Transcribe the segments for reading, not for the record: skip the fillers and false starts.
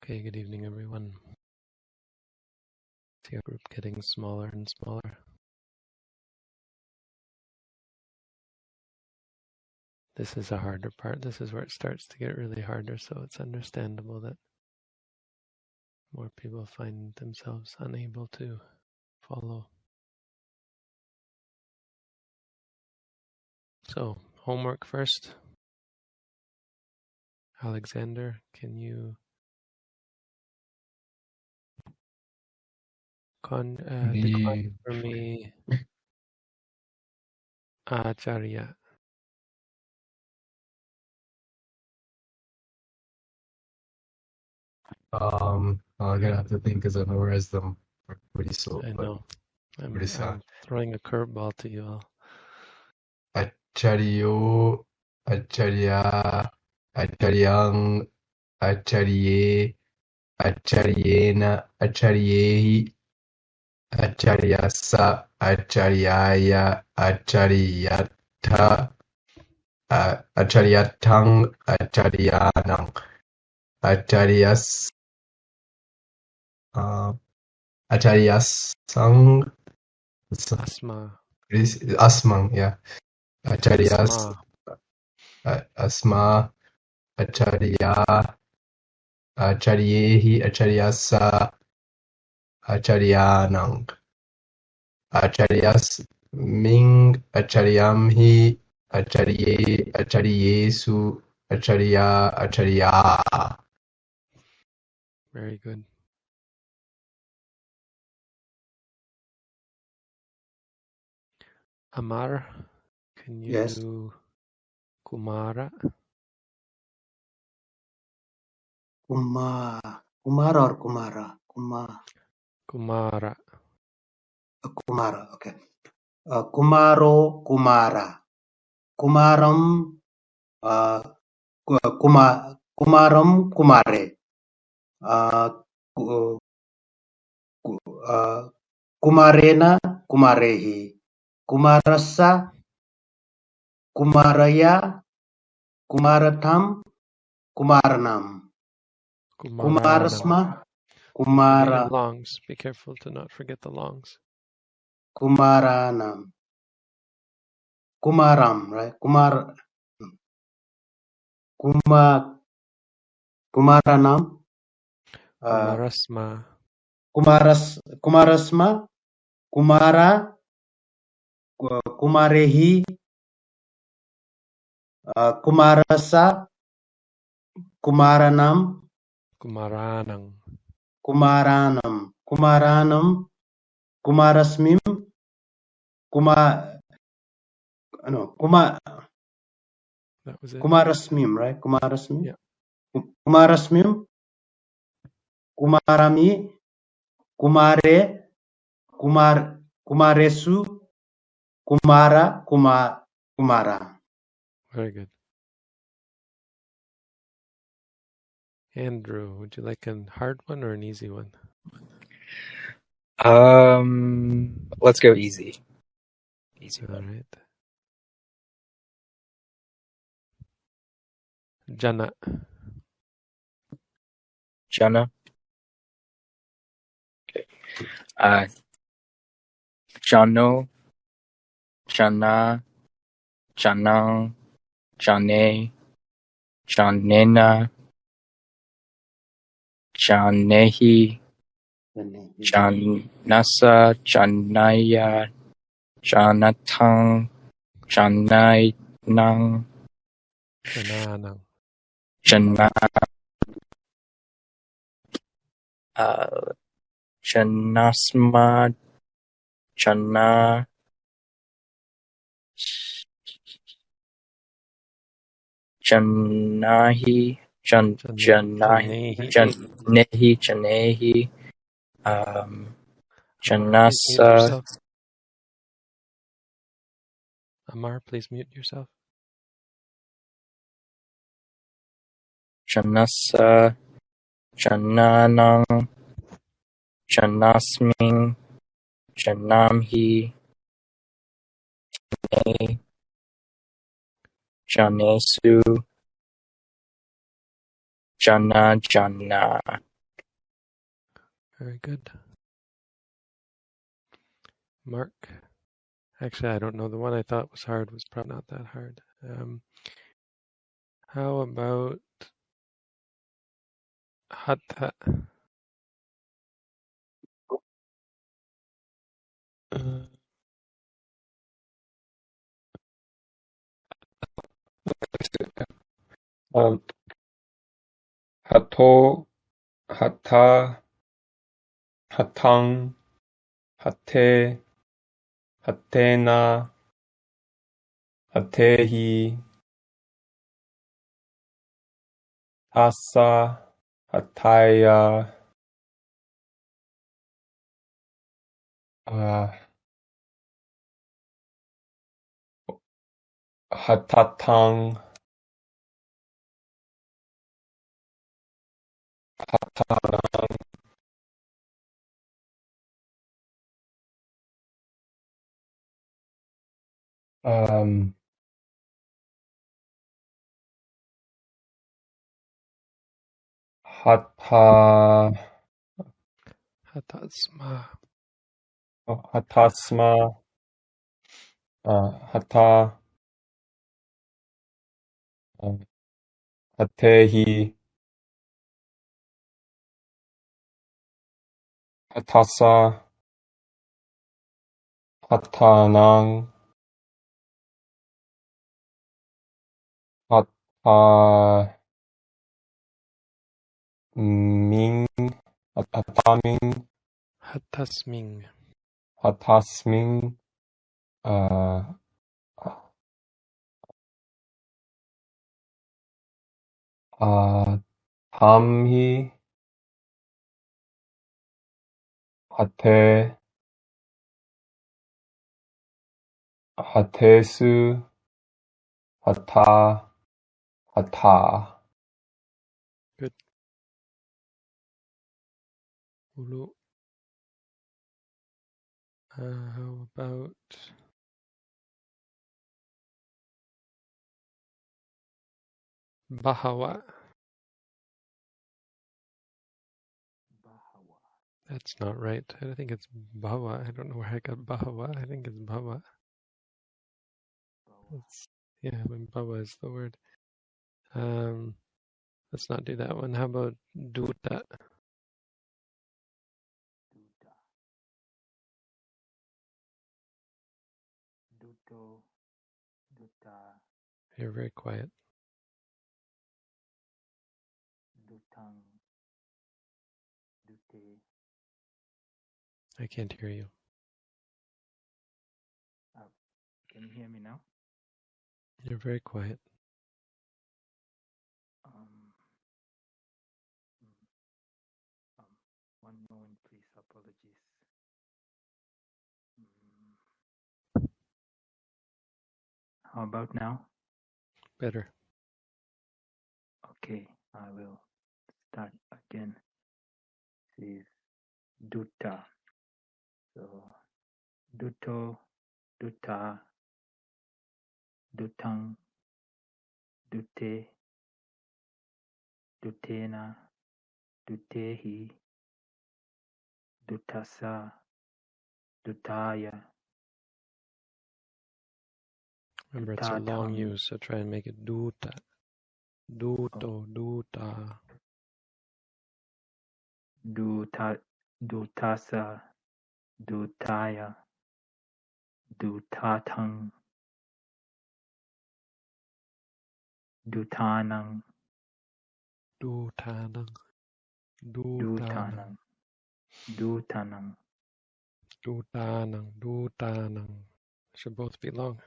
Okay, good evening, everyone. See our group getting smaller and smaller. This is a harder part. This is where it starts to get really harder, so it's understandable that more people find themselves unable to follow. So, homework first. Alexander, can you define for me Acharya? I'm gonna have to think because I've memorized them pretty slow. I know. I'm Pretty throwing a curveball to you all. Acharyo, Acharya, Acharyang, Acharye, Acharyena, Acharyehi, Acharyasa, Acharyaya, Acharyatha, Acharyatang, Acharyanang, Acharyas, Acharyasang, Asma. Asmang, yeah. Acharyas, Asma, Acharya, Acharyehi, Acharyasa, Acharyanang, Acharyas, Ming, Acharyamhi, Acharye, Acharyesu, Acharya, Acharya. Very good. Amar, can you Yes. do Kumara? Kumara or Kumara? Kumara. Kumara, okay. Kumaro, Kumara. Kumaram, Kumaram, Kumare. Kumarena, Kumarehi. Kumarasa, Kumaraya, Kumaratham, Kumaranam. Kumarasma, Kumara. Longs. Be careful to not forget the longs. Kumaranam. Kumaram, right? Kumaranam. Kumarasma. Kumarasma. Kumara. Kumarehi. Kumarasa. Kumaranam. Kumaranang. Kumaranam. Kumaranam. Kumarasmim. That was it. Kumarasmim, right? Kumarasmim. Yeah. Kumarasmim. Kumarami. Kumare. Kumaresu. Kumara. Very good. Andrew, would you like a hard one or an easy one? Let's go easy. Easy All one. right. Jana. Jana. Okay. Jano, Jana, Janang, Jane, Janena, Janehi, Janasa, Janaya, Janatang, Janainang, Jananang. Jana, Janasma, Jana, Janahi, Janehi, Janasa. Amar, please mute yourself. Janasa, Jananang, Janasming, Janamhi, Jane, Janesu, Jana. Very good. Mark. Actually, I don't know. The one I thought was hard was probably not that hard. How about hatha? Hato, hata, hatang, hate, hatena, hatehi, tassa, hataya, hatatang, hatanang, Hatasma. hatasma, hata, hatehi, hatasa, hatanang, hataming, hataming, Hatasming. hatasming, tamhi, hate, hatesu, hata, hata. Good. Ulu. How about Bahawa? That's not right. I think it's Bhawa. I don't know where I got Bahawa. I think it's Bhawa. Yeah, when Bhawa is the word. Let's not do that one. How about Duta? Duto, Duta, You're very quiet. Dutang, Dute. I can't hear you. Can you hear me now? You're very quiet. One moment, please. Apologies. How about now? Better. Okay, I will start again. This is Dutta. So, Duto, Dutta, Dutang, Dute, Dutena, Dutehi, Dutasa, Dutaya. Remember, it's a long use, so try and make it Duta. Duto, Duta. Dutasa, Dutaya, Dutatang, Dutanang, Dutanang. Dutanang, Dutanang, Dutanang. Dutanang. Should both be long.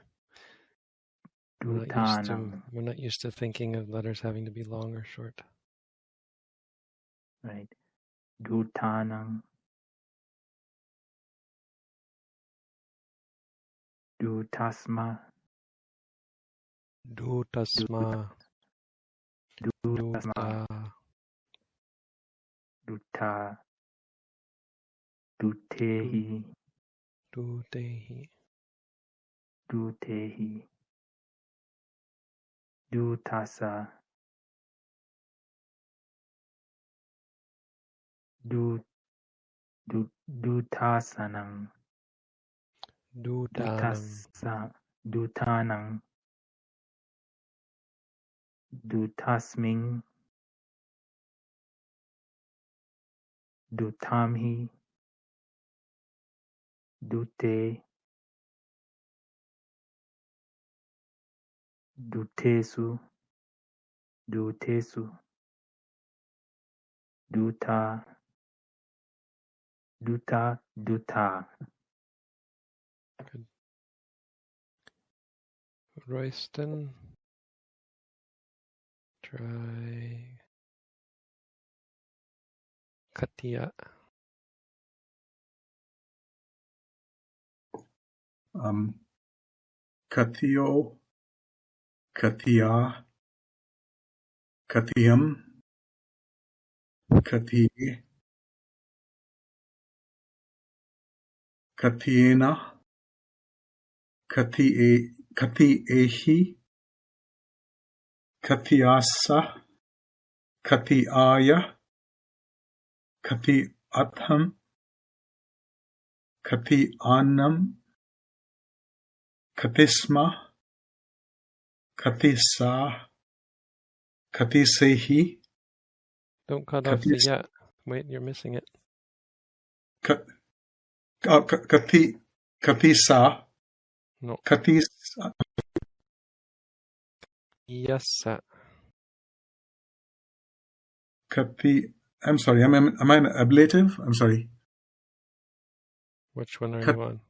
Dutanang. We're not used to thinking of letters having to be long or short. Right. Dutanang, Dutasma, Dutasma. Dutasma, Dutta, Dutehi, Dutehi. Dutehi, Dutasa, Duttasanang. Dutanang. Duttanang. Duttasming. Duttamhi. Dutte. Duttesu. Duttesu. Dutta. Dutta. Dutta. Good. Royston. Try Katia. Katio, Katia, Katiam, Kati, Katiena, Katiehi, Katiasa, Katiaya, Katiatham, Katianam, Katisma, Katisa, Katisehi, Don't cut off the ya. Wait, you're missing it. Katisa, No. Katisa, Yasa. I'm sorry, am I an ablative? I'm sorry. Which one are you on?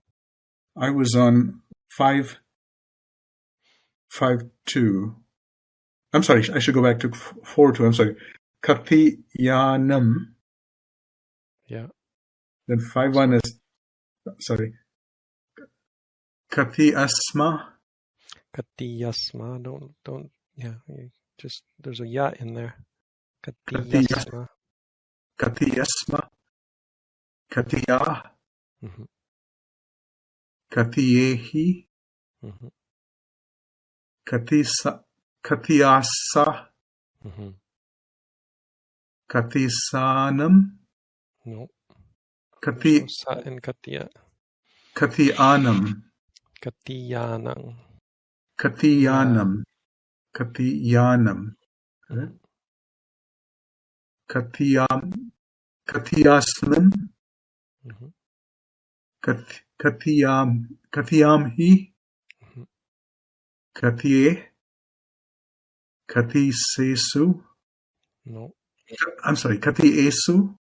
I was on 5.2. I'm sorry, I should go back to 4.2. I'm sorry. Katiyanam. Yeah. Then 5.1 is, sorry. Katiyasma. Katiyasma. Don't, yeah. Just, there's a ya in there. Katiyasma. Katiyasma. Katiya. Mm-hmm. Katiyehi. Mm-hmm. Katiyasa. Mm-hmm. Katisanam. No. Kati. No sa in Katiya. Katiyanam. Katiyanang. Katiyanam. Katiyanam. Mm-hmm. Katiyasmim. Mm-hmm. Katiyamhi. Mm-hmm. Katiye. Katisesu. No. I'm sorry, Katiesu.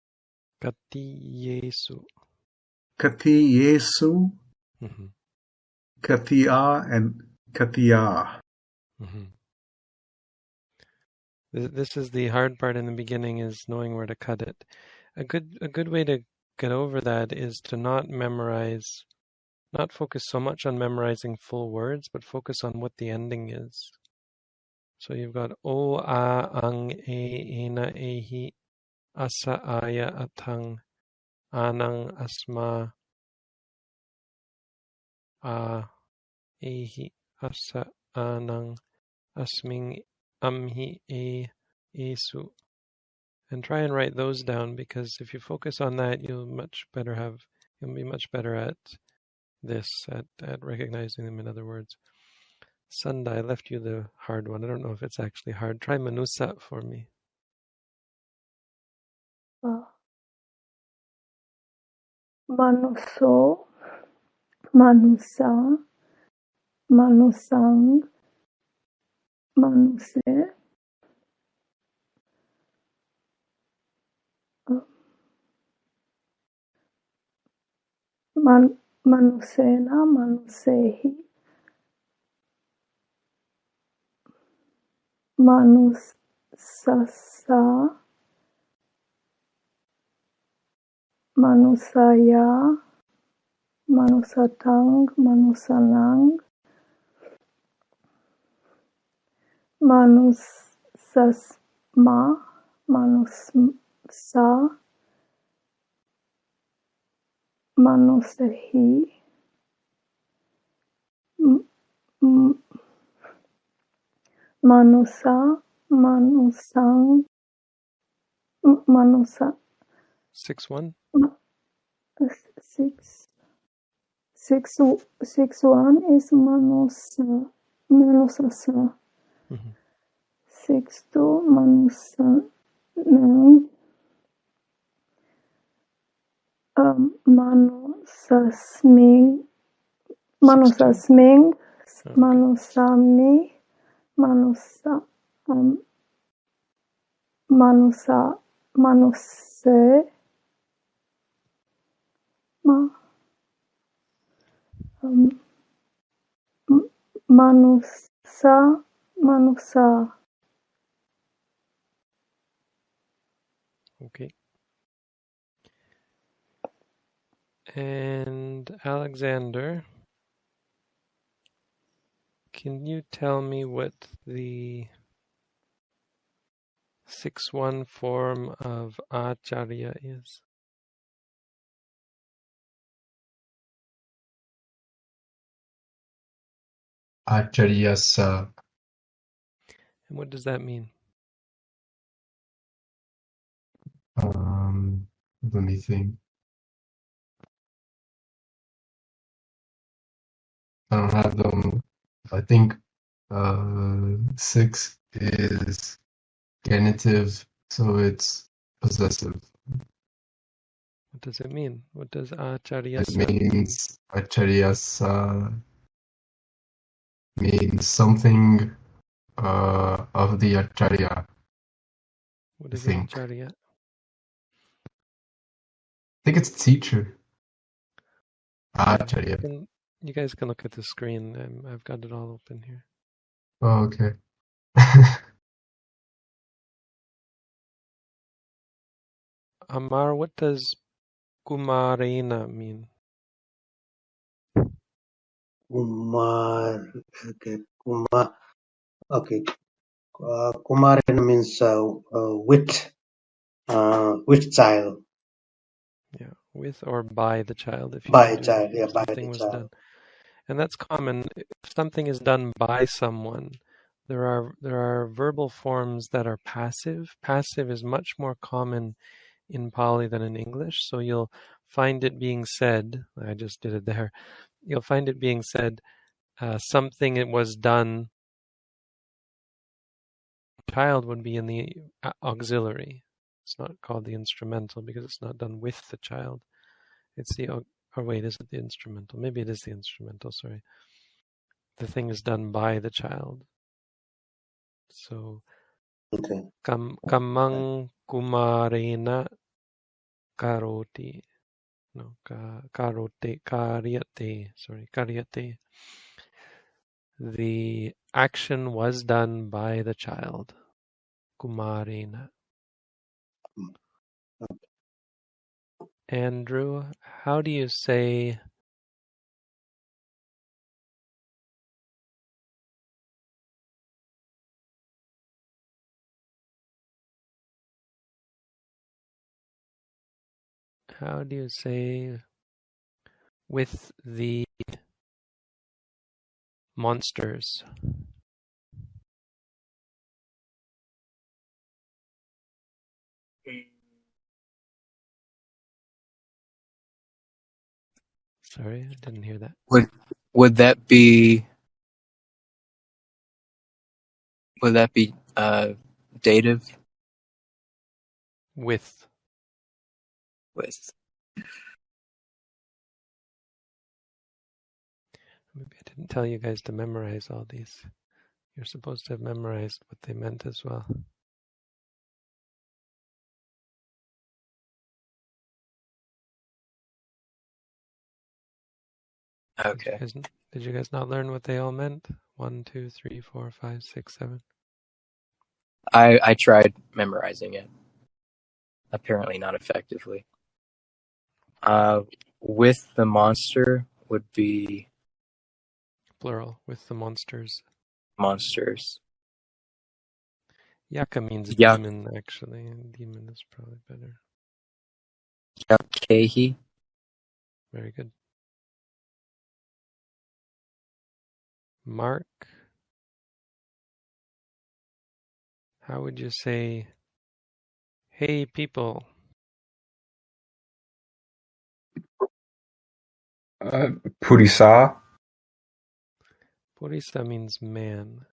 Katiyesu. Katiesu. Mm-hmm. Katia and Katia. Mm-hmm. This is the hard part in the beginning, is knowing where to cut it. A good way to get over that is to not focus so much on memorizing full words, but focus on what the ending is. So you've got o, a, ang, e, ena, ehi, asa, aya, atang, anang, asma, a, ehi, asa, anang, asming, amhi, e, esu. And try and write those down, because if you focus on that, you'll be much better at this, at recognizing them in other words. Sunda, I left you the hard one. I don't know if it's actually hard. Try manusa for me. Manuso, manusa, manusang, manuse, manusena, manusehi, manusasa, manusaya, manusatang, manusanang, manusasma, manusa, manusehi, manusa, manusang, manusa. 6-1? 1 is manusa. 6 2 manusanang. Manusasming. Manusami. Manuse. Manusa. Okay. And Alexander, can you tell me what the 6-1 form of Acharya is? Acharyasa. And what does that mean? Let me think. I don't have them. I think 6 is genitive, so it's possessive. What does it mean? What does It Acharyasa mean? means Acharyasa means something of the Acharya, What I is think. Acharya? I think it's teacher. Acharya. You guys can look at the screen. I've got it all open here. Oh, okay. Amar, what does Kumarena mean? Kumar. Okay. Okay. Kumarena means with child. Yeah, with or by the child, if you By want to. child. Yeah, by Something the was child. done. And that's common. If something is done by someone, there are verbal forms that are passive. Passive is much more common in Pali than in English. So you'll find it being said, I just did it there. You'll find it being said, something it was done. Child would be in the auxiliary. It's not called the instrumental because it's not done with the child. It's the, or wait, is it the instrumental? Maybe it is the instrumental, sorry. The thing is done by the child. So, Okay. kamang kumarena karoti. No, karyate. The action was done by the child. Kumarena. Andrew, how do you say with the monsters? Sorry, I didn't hear that. Would that be dative? With. Maybe I didn't tell you guys to memorize all these. You're supposed to have memorized what they meant as well. Okay. Did you guys not learn what they all meant? 1, 2, 3, 4, 5, 6, 7. I tried memorizing it. Apparently not effectively. With the monster would be Plural, with the monsters. monsters. Yaka means Yak. demon, actually. Demon is probably better. Yakehi. Very good. Mark, how would you say, hey people? Purisa. Purisa means man.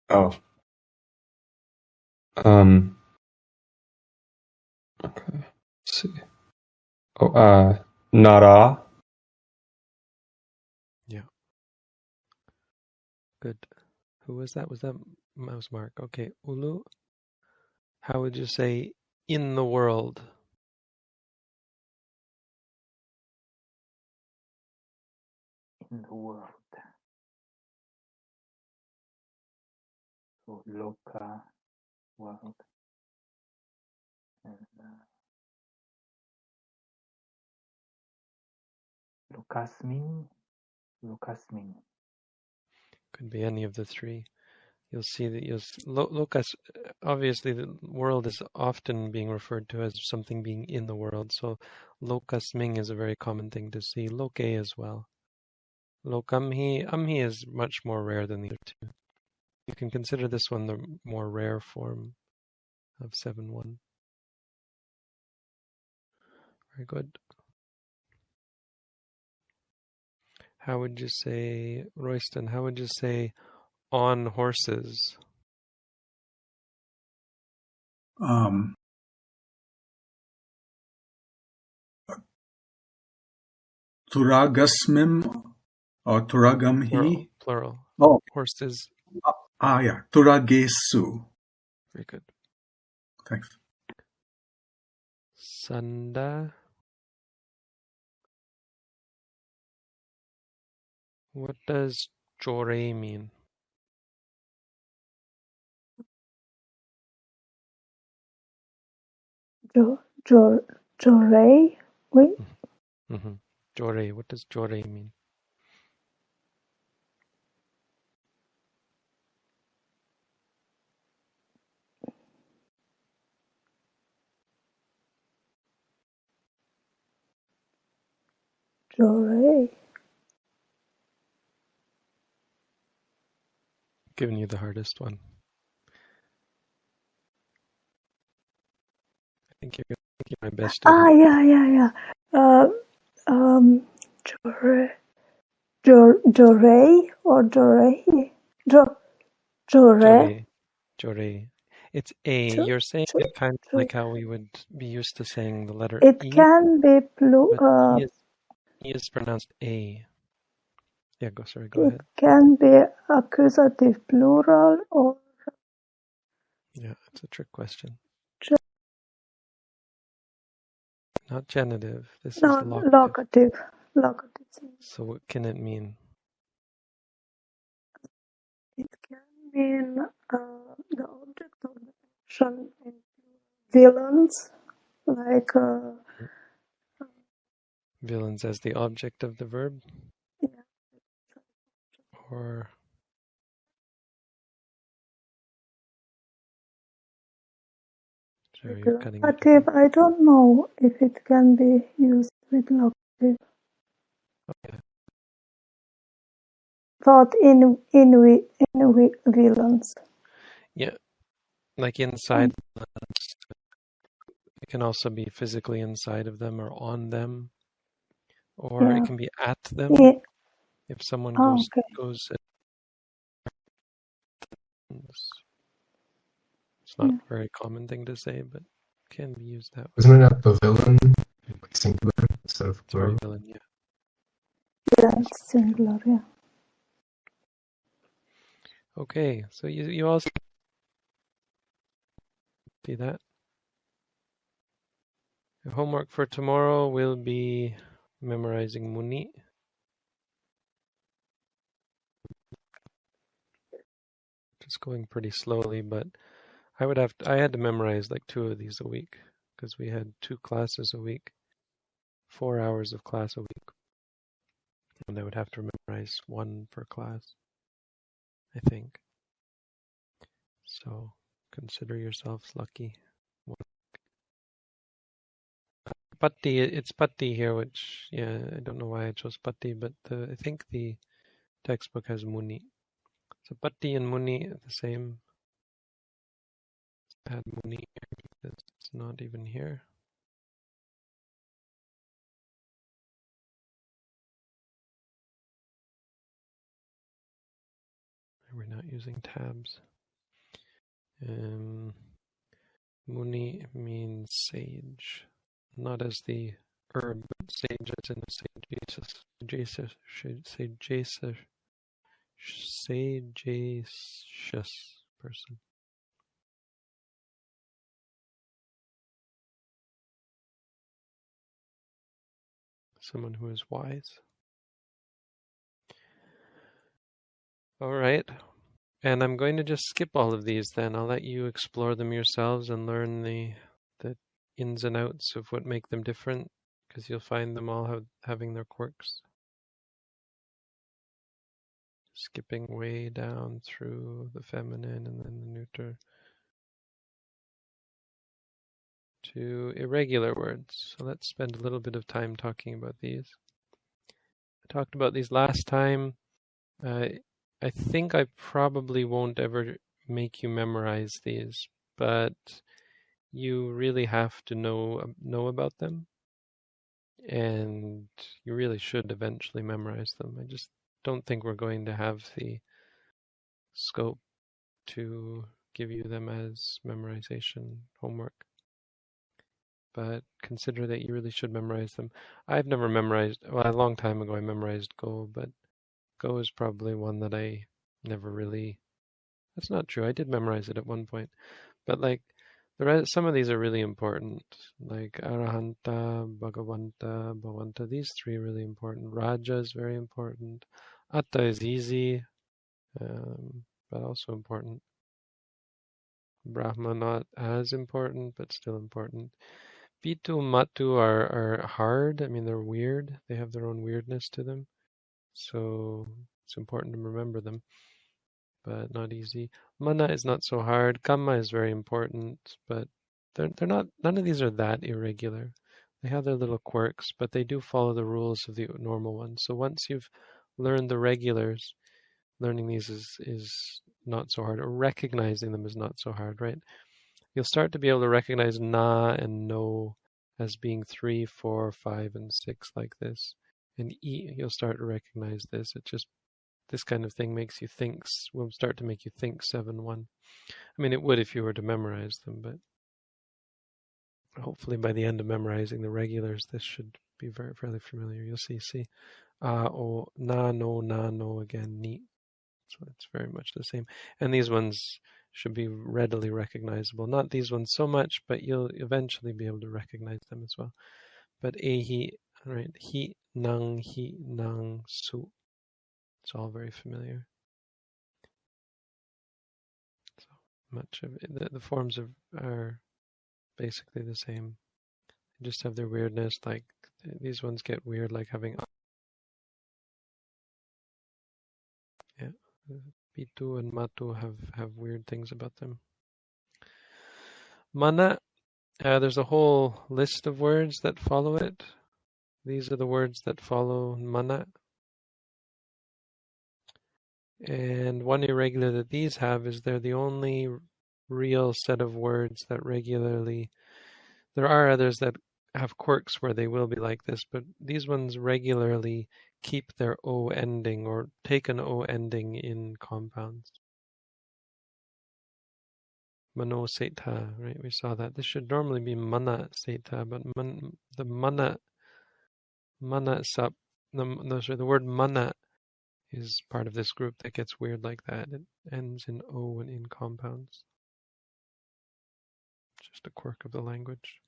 Oh. Okay. Let's see. Oh, Nara. Yeah. Good. Who was that? Was that Mouse Mark? Okay. Ulu. How would you say in the world? In the world. So loka, world. And lokasmin. Could be any of the three. You'll see that lokas. Obviously, the world is often being referred to as something being in the world. So, lokasming is a very common thing to see. Loke as well. Lokamhi. Amhi is much more rare than the other two. You can consider this one the more rare form of 7-1. Very good. How would you say, Royston, how would you say on horses? Turagasmim or Turagamhi. Plural. Oh, Horses. yeah. Turagesu. Very good. Thanks. Sanda. What does chore mean? Jorei? Wait. Mm-hmm. Chore. What does chore mean? Jorei. Giving you the hardest one. I think you're my best student. Yeah. Jorei or Jorei? Jorei? Chore. It's A. You're saying it kind of like how we would be used to saying the letter It E. can be But E is pronounced A. Yeah, go ahead. It can be accusative plural or Yeah, it's a trick question. Not genitive. This is locative. Locative. So what can it mean? It can mean the object of the action in villains, like Villains as the object of the verb? yeah. Or sorry, you're cutting out. Locative, I don't know if it can be used with locative. Okay. Thought in villains. Yeah, like inside. It can also be physically inside of them or on them, or it can be at them. Yeah. If someone goes. It's not a very common thing to say, but can be used that way. Isn't it a pavilion, like singular instead of plural? Pavilion, yeah. Yeah, it's singular, yeah. Okay, so you also see that. Your homework for tomorrow will be memorizing muni. Just going pretty slowly, but I had to memorize like 2 of these a week because we had 2 classes a week, 4 hours of class a week. And I would have to memorize 1 per class, I think. So consider yourselves lucky. Patti, it's Patti here, which, yeah, I don't know why I chose Patti, but I think the textbook has Muni. So Patti and Muni are the same. Add Muni here. It's not even here. using tabs. Muni means sage, not as the herb, but sage as in a sagacious person. Someone who is wise. All right. And I'm going to just skip all of these then. I'll let you explore them yourselves and learn the ins and outs of what make them different, because you'll find them all having their quirks. Skipping way down through the feminine and then the neuter to irregular words. So let's spend a little bit of time talking about these. I talked about these last time. I think I probably won't ever make you memorize these, but you really have to know about them, and you really should eventually memorize them. I just don't think we're going to have the scope to give you them as memorization homework. But consider that you really should memorize them. I've never memorized, well, a long time ago I memorized Go, but Go is probably one that I never really, that's not true. I did memorize it at one point. But like, some of these are really important, like Arahanta, Bhagavanta, Bhavanta. These three are really important. Raja is very important. Atta is easy, but also important. Brahma not as important, but still important. Pitu and Matu are hard. I mean, they're weird. They have their own weirdness to them. So it's important to remember them, but not easy. Mana is not so hard. Kamma is very important, but they're not. None of these are that irregular. They have their little quirks, but they do follow the rules of the normal ones. So once you've learned the regulars, learning these is not so hard, or recognizing them is not so hard, right? You'll start to be able to recognize na and no as being 3, 4, 5, and 6 like this. And e, you'll start to recognize this. It just, this kind of thing makes you think, will start to make you think 7, 1. I mean, it would if you were to memorize them, but hopefully by the end of memorizing the regulars, this should be fairly familiar. You'll see. O, na, no again, ni. So it's very much the same. And these ones should be readily recognizable. Not these ones so much, but you'll eventually be able to recognize them as well. But ehi, right? Hi, nang, su. It's all very familiar. So much of it, the forms are basically the same. They just have their weirdness. Like these ones get weird, like having Pitu and Matu have weird things about them. Mana, there's a whole list of words that follow it. These are the words that follow mana. And one irregular that these have is they're the only real set of words that regularly, there are others that have quirks where they will be like this, but these ones regularly keep their O ending or take an O ending in compounds. Mano Seta, right? We saw that. This should normally be Mana Seta, but the Mana the word Mana is part of this group that gets weird like that. It ends in O and in compounds. Just a quirk of the language.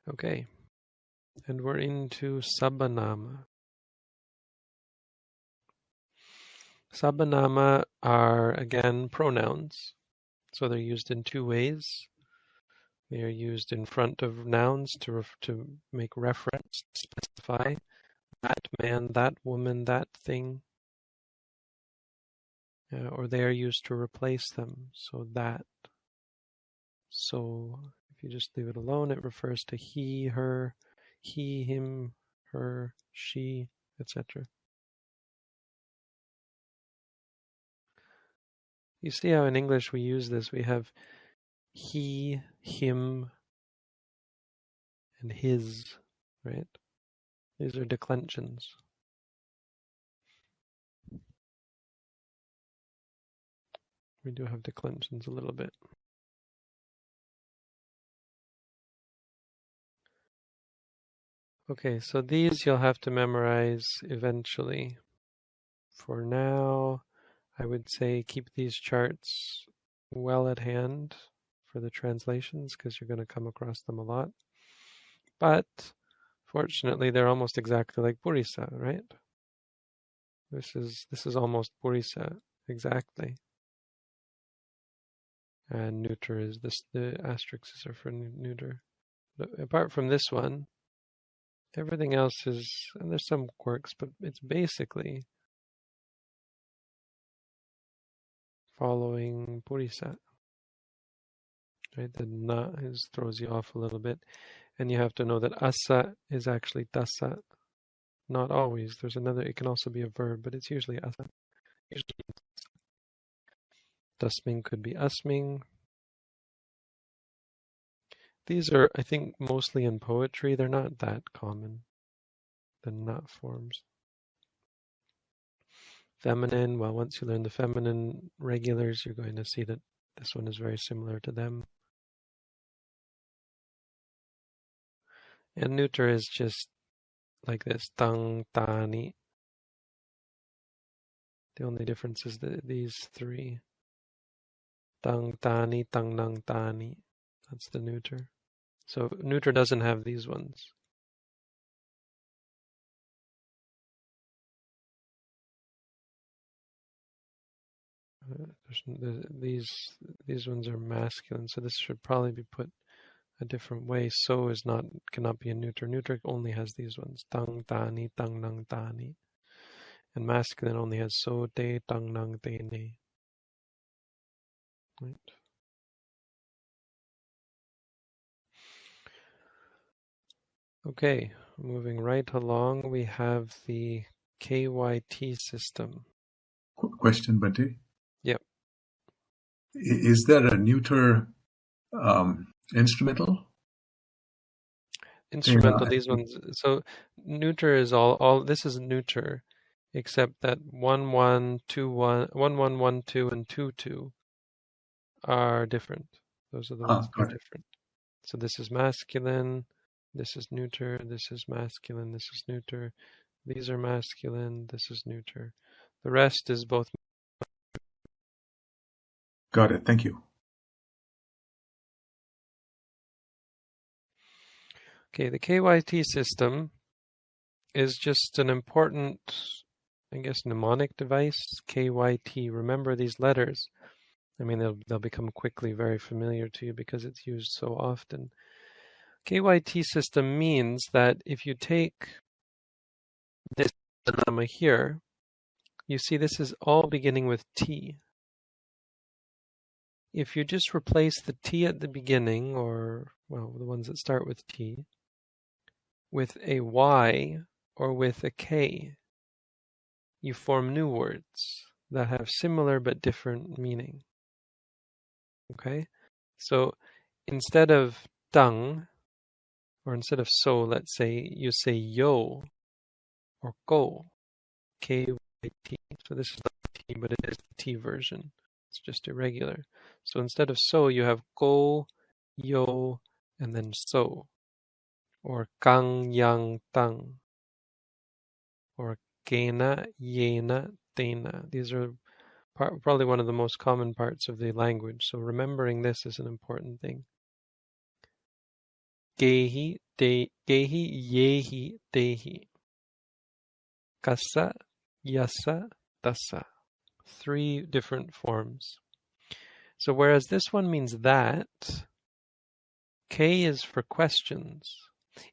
Okay. And we're into Sabbanāma. Sabbanāma are, again, pronouns. So they're used in two ways. They are used in front of nouns to make reference, specify that man, that woman, that thing. Or they are used to replace them. So that. So if you just leave it alone, it refers to he, her, he, him, her, she, etc. You see how in English we use this? We have he, him, and his, right? These are declensions. We do have declensions a little bit. Okay, so these you'll have to memorize eventually. For now, I would say keep these charts well at hand for the translations because you're going to come across them a lot. But fortunately, they're almost exactly like Purisa, right? This is almost Purisa exactly. And neuter is this. The asterisks are for neuter. But apart from this one, everything else is, and there's some quirks, but it's basically following Purisa. Right? The na throws you off a little bit. And you have to know that asa is actually tasa. Not always. There's another, it can also be a verb, but it's usually asa. Usually dasming could be asming. These are, I think, mostly in poetry. They're not that common. The not forms. Feminine, well, once you learn the feminine regulars, you're going to see that this one is very similar to them. And neuter is just like this, tang, tani. The only difference is these three. Tang, tani, tang, nang, tani. That's the neuter. So neuter doesn't have these ones. These ones are masculine, so this should probably be put a different way. So cannot be a neuter. Neuter only has these ones. Tang, tani, tang, nang, tani. And masculine only has so, te, tang, nang, te, ne. Right. Okay, moving right along, we have the KYT system. Question, Bhante. Yep. Is there a neuter instrumental? Instrumental, these ones. So neuter is all this is neuter, except that 1 1 2 1 1 1 1 2 and 2 2 are different. Those are the ones that are different. So this is masculine, this is neuter, this is masculine, this is neuter. These are masculine, this is neuter. The rest is both. Got it. Thank you. Okay, the KYT system is just an important, I guess, mnemonic device. KYT. Remember these letters. I mean, they'll become quickly very familiar to you because it's used so often. KYT system means that if you take this Sabbanāma here, you see this is all beginning with T. If you just replace the T at the beginning, or, well, the ones that start with T, with a Y or with a K, you form new words that have similar but different meaning. Okay? So instead of tang, or instead of so, let's say you say yo or go, KYT. So this is not T, but it is the T version. It's just irregular. So instead of so, you have go, yo, and then so. Or kang, yang, tang. Or kena, yena, tena. These are probably one of the most common parts of the language. So remembering this is an important thing. Gehi, yehi, tehi. Kasa, yasa, tasa. 3 different forms. So whereas this one means that, K is for questions.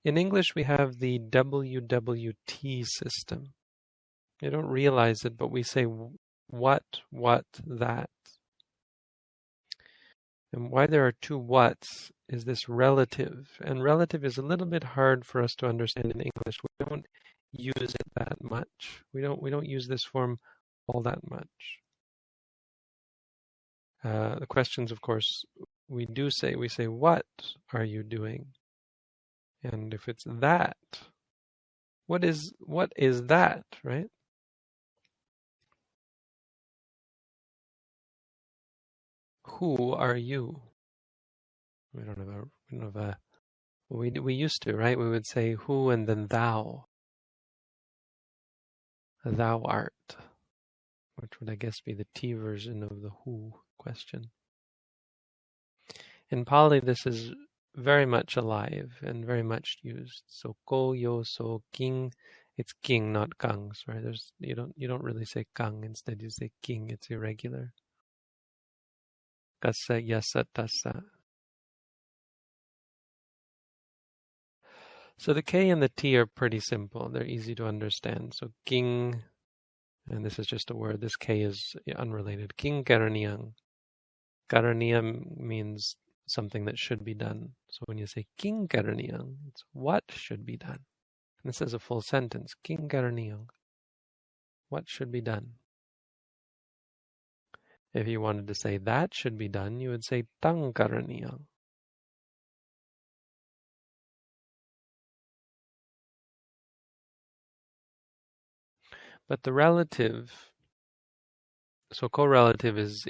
In English, we have the WWT system. You don't realize it, but we say what, that. And why there are 2 whats is this relative. And relative is a little bit hard for us to understand in English. We don't use it that much. We don't use this form all that much. The questions, of course, we say, what are you doing? And if it's that, what is that, right? who are you? We don't have a we used to, right? We would say who and then thou. Thou art, which would I guess be the T version of the who question. In Pali, this is very much alive and very much used. So ko, yo, so, king. It's king, not kangs, right? You don't really say kang. Instead, you say king. It's irregular. Kasa, yasa, tasa. So the K and the T are pretty simple. They're easy to understand. So king, and this is just a word. This K is unrelated. King karaniyang. Karaniyam means something that should be done. So when you say king karaniyang, it's what should be done. And this is a full sentence. King karaniyang. What should be done? If you wanted to say that should be done, you would say tang karaniyang. But the relative, so correlative is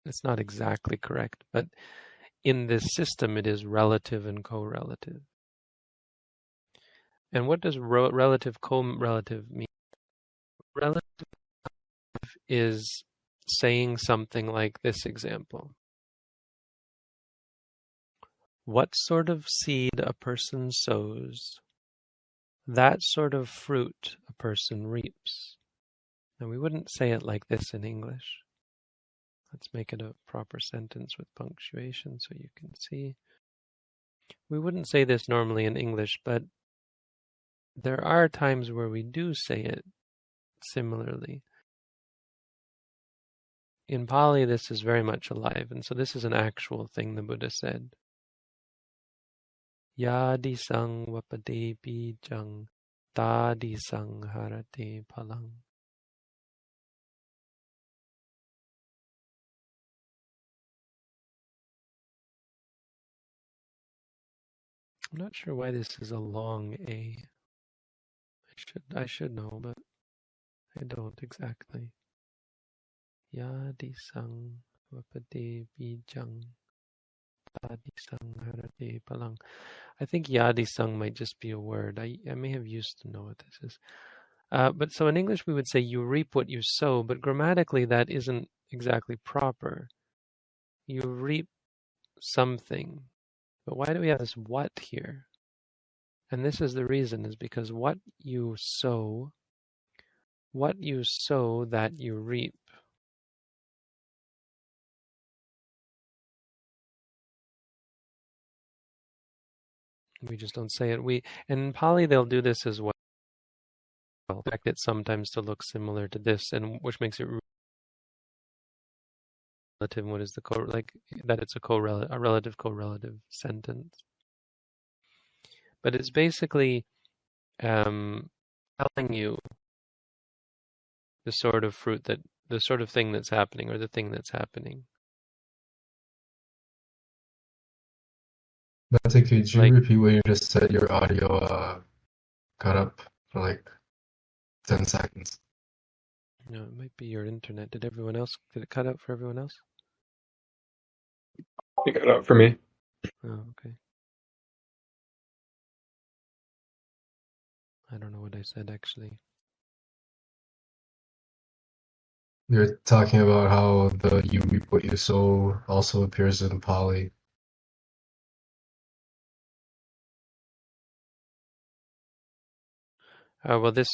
it's not exactly correct, but in this system it is relative and correlative. And what does relative correlative mean? Relative is saying something like this example. What sort of seed a person sows, that sort of fruit a person reaps. Now we wouldn't say it like this in English. Let's make it a proper sentence with punctuation so you can see. We wouldn't say this normally in English, but there are times where we do say it similarly. In Pali, this is very much alive, and so this is an actual thing the Buddha said. Yadi sang vapade bijang, tadi sang harate palang. I'm not sure why this is a long A. I should know, but I don't exactly. Yadi sang vapade bijang, tadi sang harate palang. I think yadi sang might just be a word. I may have used to know what this is. But so in English we would say you reap what you sow, but grammatically that isn't exactly proper. You reap something. But why do we have this what here? And this is the reason, is because what you sow that you reap. We just don't say it. And in Pali they'll do this as well. In fact, it sometimes to look similar to this, and which makes it relative. What is the that it's a relative correlative sentence. But it's basically telling you the sort of thing that's happening, or the thing that's happening. That's okay. Could you repeat what you just said? Your audio cut up for like 10 seconds. No, it might be your internet. Did it cut out for everyone else? It cut out for me. Oh, okay. I don't know what I said actually. You're talking about how the you reap what you sow also appears in Pali. Well, this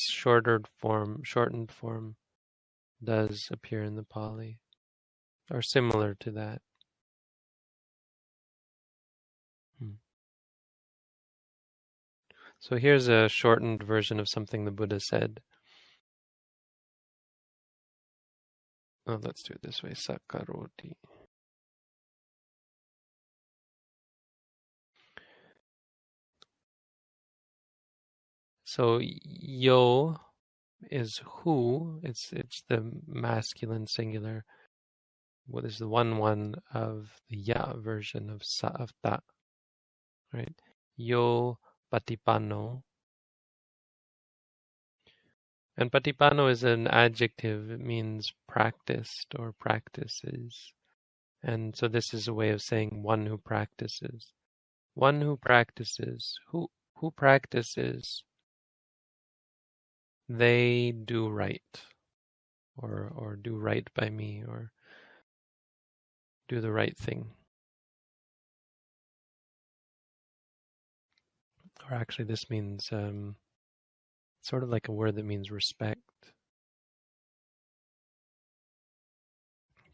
shortened form does appear in the Pali, or similar to that. So here's a shortened version of something the Buddha said. Oh, let's do it this way. Sakaroti. So yo is who. It's the masculine singular. What is the 1-1 of the ya version of ta, right? Yo patipano. And patipano is an adjective. It means practiced or practices. And so this is a way of saying one who practices. One who practices. Who practices, they do right. Or do right by me, or do the right thing. Or actually this means sort of like a word that means respect.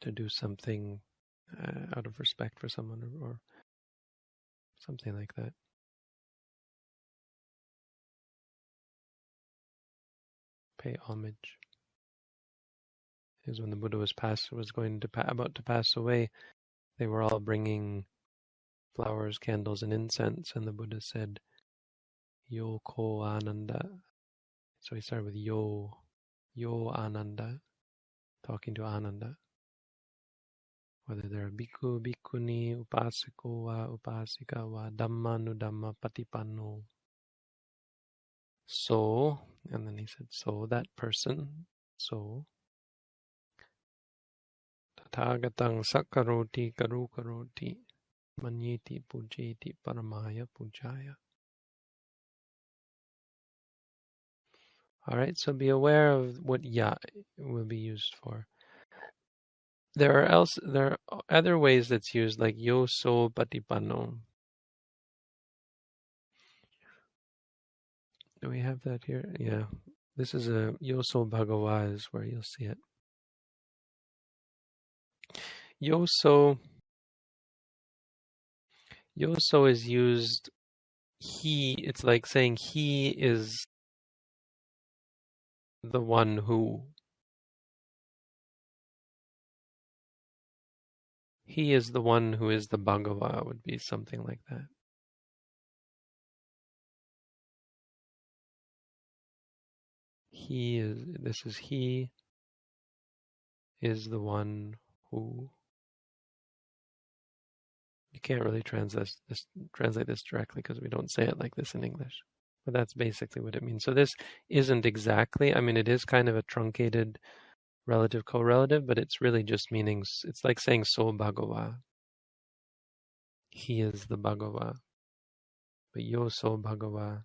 To do something out of respect for someone, or something like that. Pay homage. Because when the Buddha was about to pass away, they were all bringing flowers, candles, and incense, and the Buddha said, "Yo ko ananda." So he started with yo ananda, talking to Ananda. Whether they're bhikkhu, bhikkhuni, upasiko wa upasika wa dhamma nudhamma patipanno. So, and then he said, so that person, so Tathagatang sakaroti karukaroti manyeti pujeti paramaya pujaya. All right, so be aware of what ya will be used for. There are other ways that's used, like yo so patipanno. Do we have that here? Yeah. This is a yo so bhagava is where you'll see it. Yo so is used, it's like saying he is the one who. He is the one who is the Bhagava, would be something like that. He is the one who. You can't really translate this directly because we don't say it like this in English. But that's basically what it means. So this isn't exactly, I mean, it is kind of a truncated relative correlative, but it's really just meaning, it's like saying so Bhagava. He is the Bhagava. But yo so Bhagava.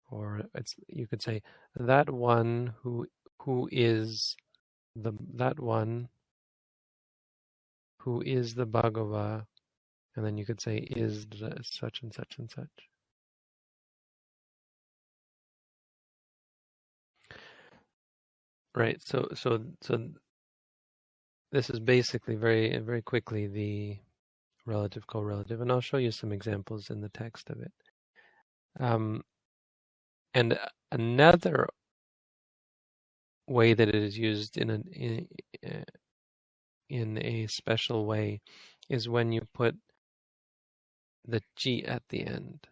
Or you could say that one who is that one who is the Bhagava, and then you could say is such and such and such. Right. So this is basically very, very quickly the relative correlative, and I'll show you some examples in the text of it. And another way that it is used in a special way is when you put the chi at the end.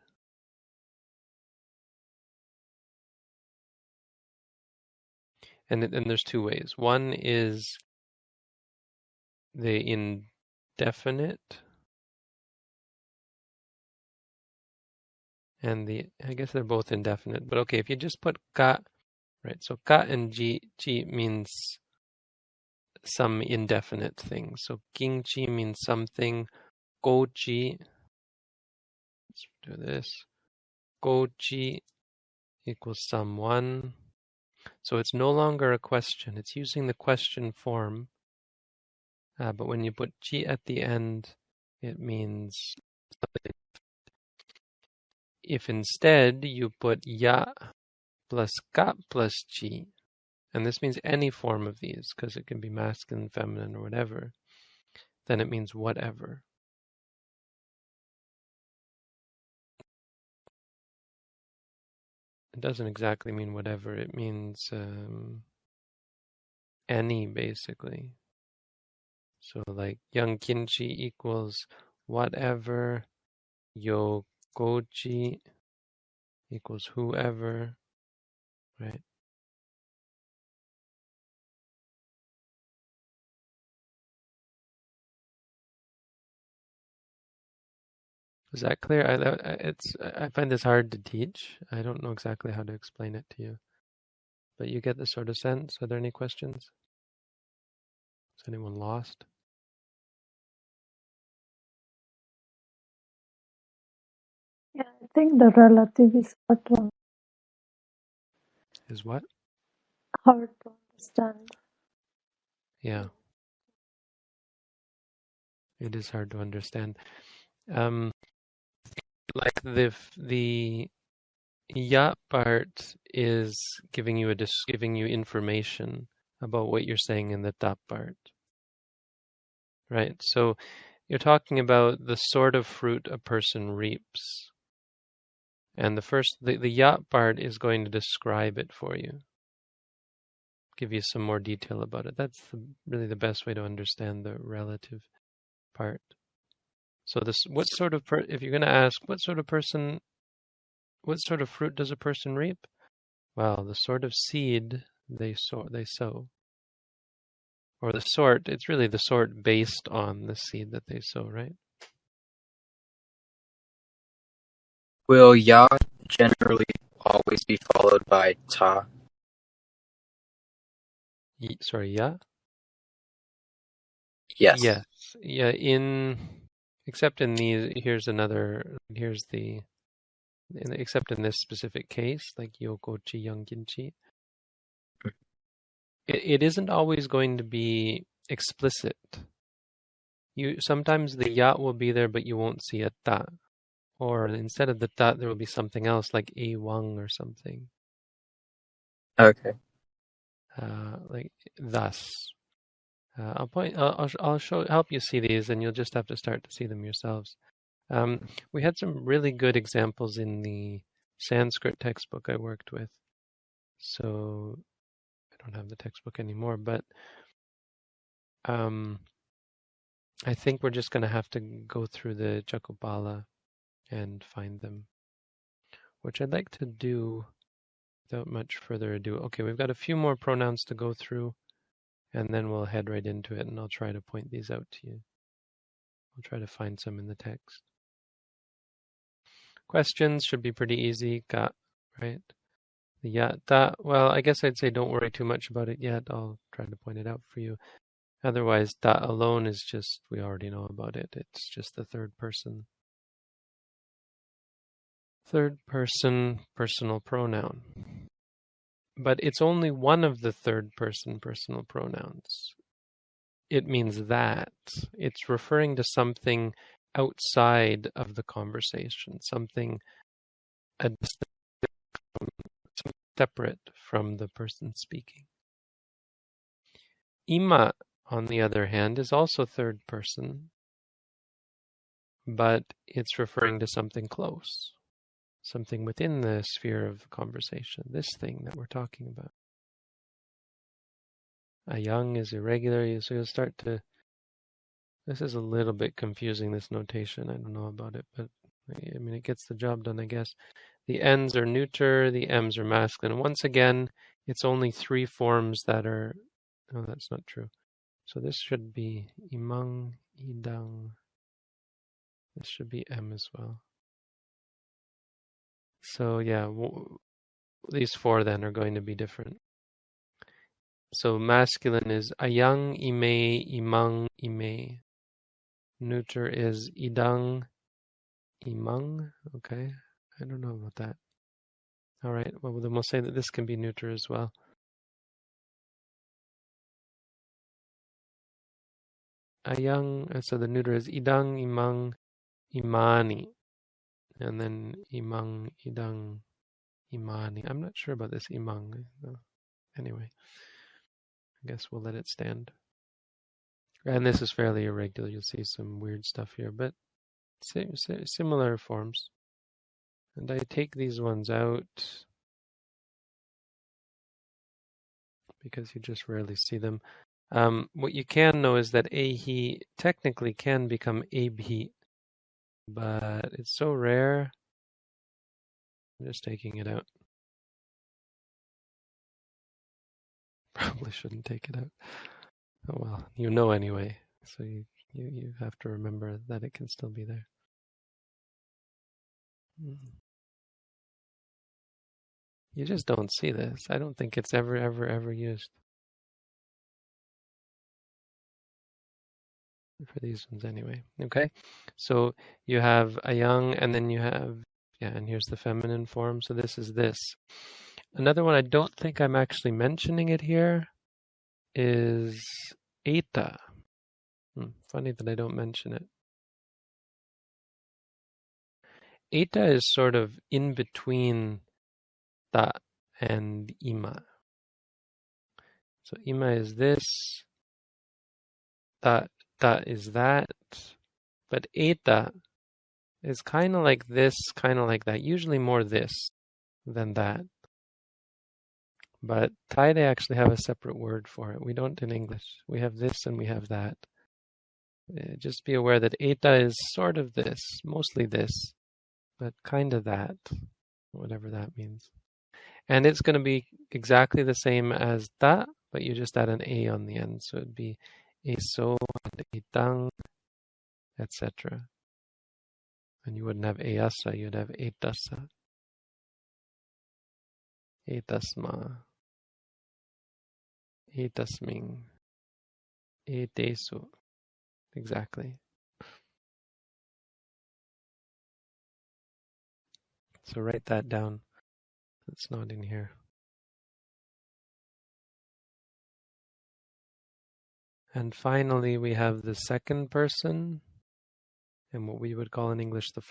And there's two ways. One is the indefinite, and I guess they're both indefinite. But okay, if you just put ka, right? So ka and chi means some indefinite thing. So king chi means something. Go chi, let's do this. Go chi equals someone. So it's no longer a question. It's using the question form. But when you put chi at the end, it means something. If instead you put ya plus ka plus chi, and this means any form of these, because it can be masculine, feminine, or whatever, then it means whatever. It doesn't exactly mean whatever. It means any, basically. So like yang kinchi equals whatever, yo gochi equals whoever, right? Is that clear? I find this hard to teach. I don't know exactly how to explain it to you. but you get the sort of sense. Are there any questions? Is anyone lost? Yeah, I think the relative is Is what? hard to understand. Yeah. It is hard to understand. Like the ya part is giving you information about what you're saying in the ta part, right? So you're talking about the sort of fruit a person reaps, and the ya part is going to describe it for you, give you some more detail about it. That's really the best way to understand the relative part. So if you're going to ask what sort of fruit does a person reap? Well, the sort of seed they sow. Or it's really the sort based on the seed that they sow, right? Will ya generally always be followed by ta? Sorry, yeah? Yes. Yes. Yeah, except in except in this specific case, like yokochi yonginchi, it isn't always going to be explicit. Sometimes the ya will be there, but you won't see a ta. Or instead of the ta, there will be something else like a wang or something. Okay. Like thus. I'll help you see these, and you'll just have to start to see them yourselves. We had some really good examples in the Sanskrit textbook I worked with. So I don't have the textbook anymore, but I think we're just going to have to go through the Chakopala and find them, which I'd like to do without much further ado. Okay, we've got a few more pronouns to go through, and then we'll head right into it, and I'll try to point these out to you. I'll try to find some in the text. Questions should be pretty easy. Got, right? The yatta, well, I guess I'd say don't worry too much about it yet. I'll try to point it out for you. Otherwise, ta alone is just, we already know about it. It's just the third person. Third person personal pronoun. But it's only one of the third person personal pronouns. It means that. It's referring to something outside of the conversation, something separate from the person speaking. Ima, on the other hand, is also third person, but it's referring to something close, something within the sphere of conversation, this thing that we're talking about. A young is irregular, so you'll start to... This is a little bit confusing, this notation. I don't know about it, but I mean, it gets the job done, I guess. The N's are neuter, the M's are masculine. Once again, it's only three forms that are... No, that's not true. So this should be imang, idang. This should be M as well. So yeah, these four then are going to be different. So masculine is ayang, ime, imang, ime. Neuter is idang, imang. Okay, I don't know about that. All right, well then we'll say that this can be neuter as well. Ayang, so the neuter is idang, imang, imani. And then imang, idang, imani. I'm not sure about this imang. Anyway, I guess we'll let it stand. And this is fairly irregular. You'll see some weird stuff here, but similar forms. And I take these ones out because you just rarely see them. What you can know is that ahi technically can become abhi, but it's so rare. I'm just taking it out. Probably shouldn't take it out. Oh well, you know anyway. So you have to remember that it can still be there. You just don't see this. I don't think it's ever used. For these ones anyway. Okay, so you have ayang, and then you have, and here's the feminine form. So this is this. Another one, I don't think I'm actually mentioning it here, is eta. Funny that I don't mention it. Eta is sort of in between ta and ima. So ima is this, ta is that, but eta is kind of like this, kind of like that. Usually more this than that. But Thai, they actually have a separate word for it. We don't in English. We have this and we have that. Just be aware that eta is sort of this, mostly this, but kind of that, whatever that means. And it's going to be exactly the same as ta, but you just add an a on the end. So it'd be eso and etang, etc. And you wouldn't have easa, you'd have etasa, etasma, etasming, etesu. Exactly. So write that down. It's not in here. And finally, we have the second person, and what we would call in English the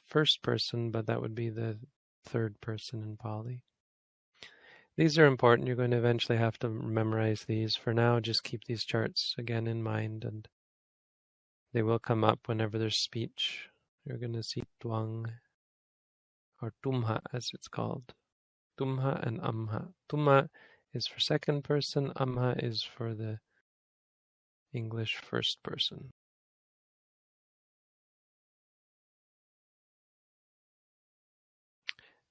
first person, but that would be the third person in Pali. These are important. You're going to eventually have to memorize these. For now, just keep these charts again in mind, and they will come up whenever there's speech. You're going to see tuang, or tumha as it's called. Tumha and amha. Tumha is for second person, amha is for the English first person.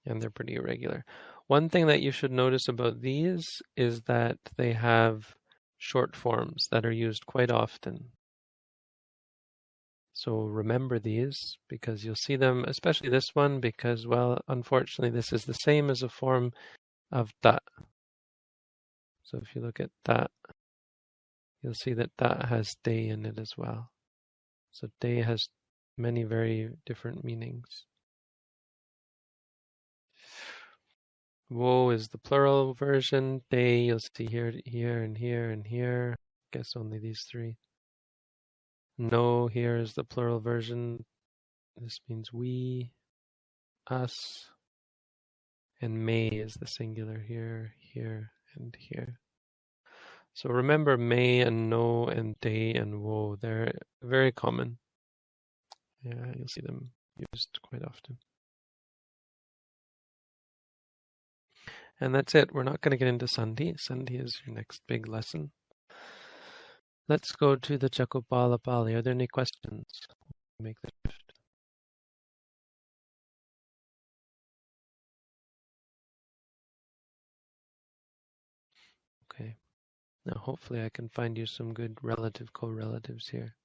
And they're pretty irregular. One thing that you should notice about these is that they have short forms that are used quite often. So remember these, because you'll see them, especially this one, because, well, unfortunately, this is the same as a form of ta. So if you look at ta, you'll see that ta has te in it as well. So te has many very different meanings. Wo is the plural version. Te, you'll see here, here, and here, and here. I guess only these three. No, here is the plural version. This means we, us. And me is the singular here, here, and here. So remember me and no and te and wo. They're very common. Yeah, you'll see them used quite often. And that's it. We're not going to get into Sandhi. Sandhi is your next big lesson. Let's go to the Chakupala Pali. Are there any questions? Make the shift. Okay. Now hopefully I can find you some good relative correlatives here.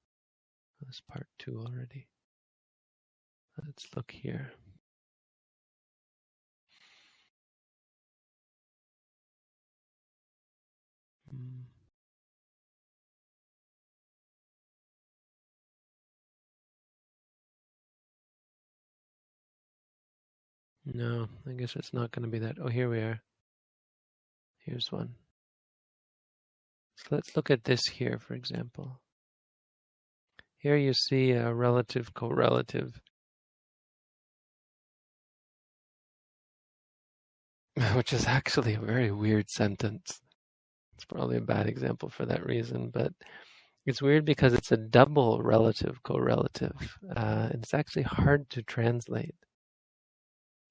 That's part 2 already. Let's look here. No, I guess it's not going to be that. Oh, here we are. Here's one. So let's look at this here, for example. Here you see a relative correlative, which is actually a very weird sentence. It's probably a bad example for that reason, but it's weird because it's a double relative correlative. It's actually hard to translate.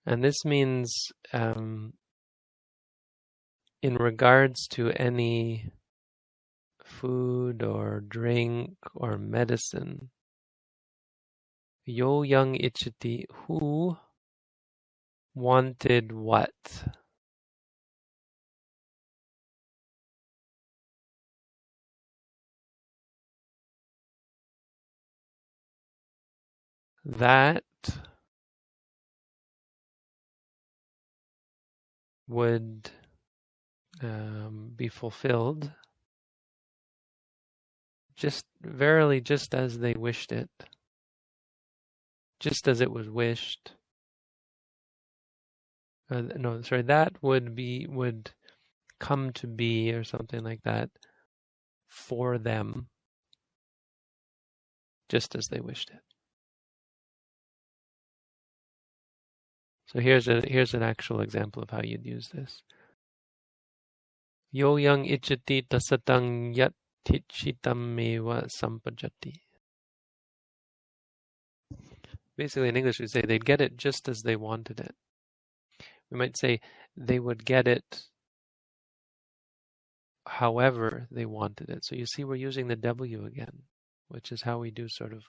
And this means in regards to any food or drink or medicine, yo young ichiti, who wanted what? That would be fulfilled verily just as they wished it, just as it was wished. That would come to be, or something like that, for them, just as they wished it. So here's an actual example of how you'd use this. Yo yang ichati tasatang yat tichitameva sampajati. Basically, in English, we say they'd get it just as they wanted it. We might say they would get it however they wanted it. So you see we're using the W again, which is how we do sort of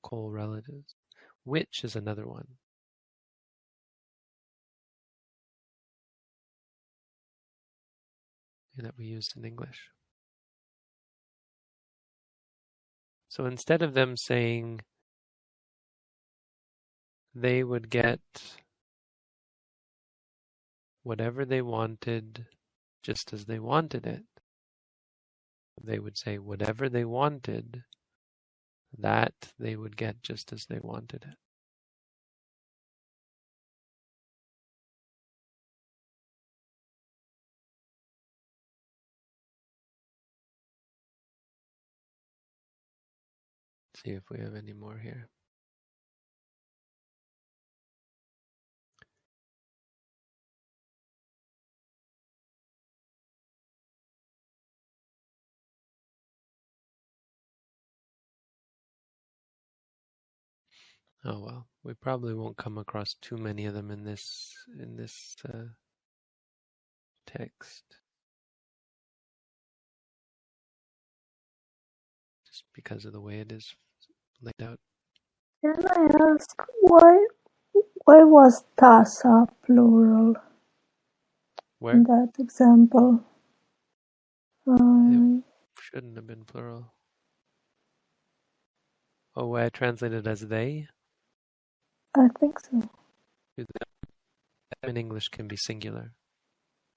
co-relatives. Which is another one. That we used in English. So instead of them saying they would get whatever they wanted just as they wanted it, they would say whatever they wanted, that they would get just as they wanted it. See if we have any more here. Oh well, we probably won't come across too many of them in this text, just because of the way it is laid out. Can I ask why was tasa plural Where? in that example? It shouldn't have been plural. Oh, why I translated as they? I think so. In English can be singular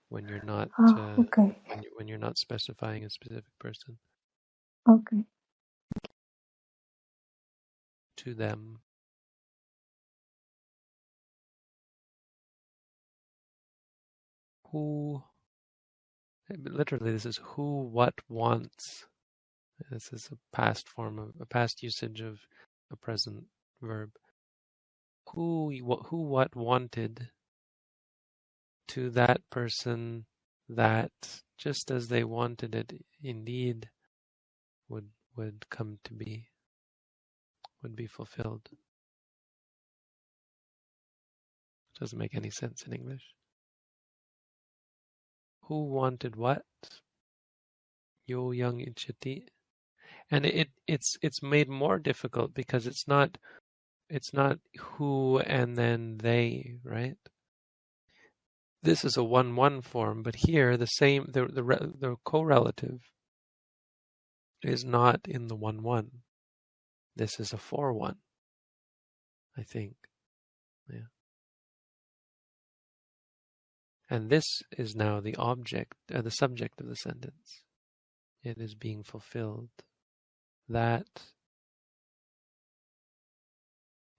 when you're not Okay. when you're not specifying a specific person. Okay. To them. Who? Literally, this is who what wants. This is a past usage of a present verb. Who what wanted to that person that just as they wanted it indeed would come to be, would be fulfilled. Doesn't make any sense in English. Who wanted what? Yo yang ichati. And it's made more difficult because it's not who and then they, right? This is a 1-1 form, but here the correlative is not in the 1-1. This is a 4-1, I think. Yeah. And this is now the subject of the sentence. It is being fulfilled. That,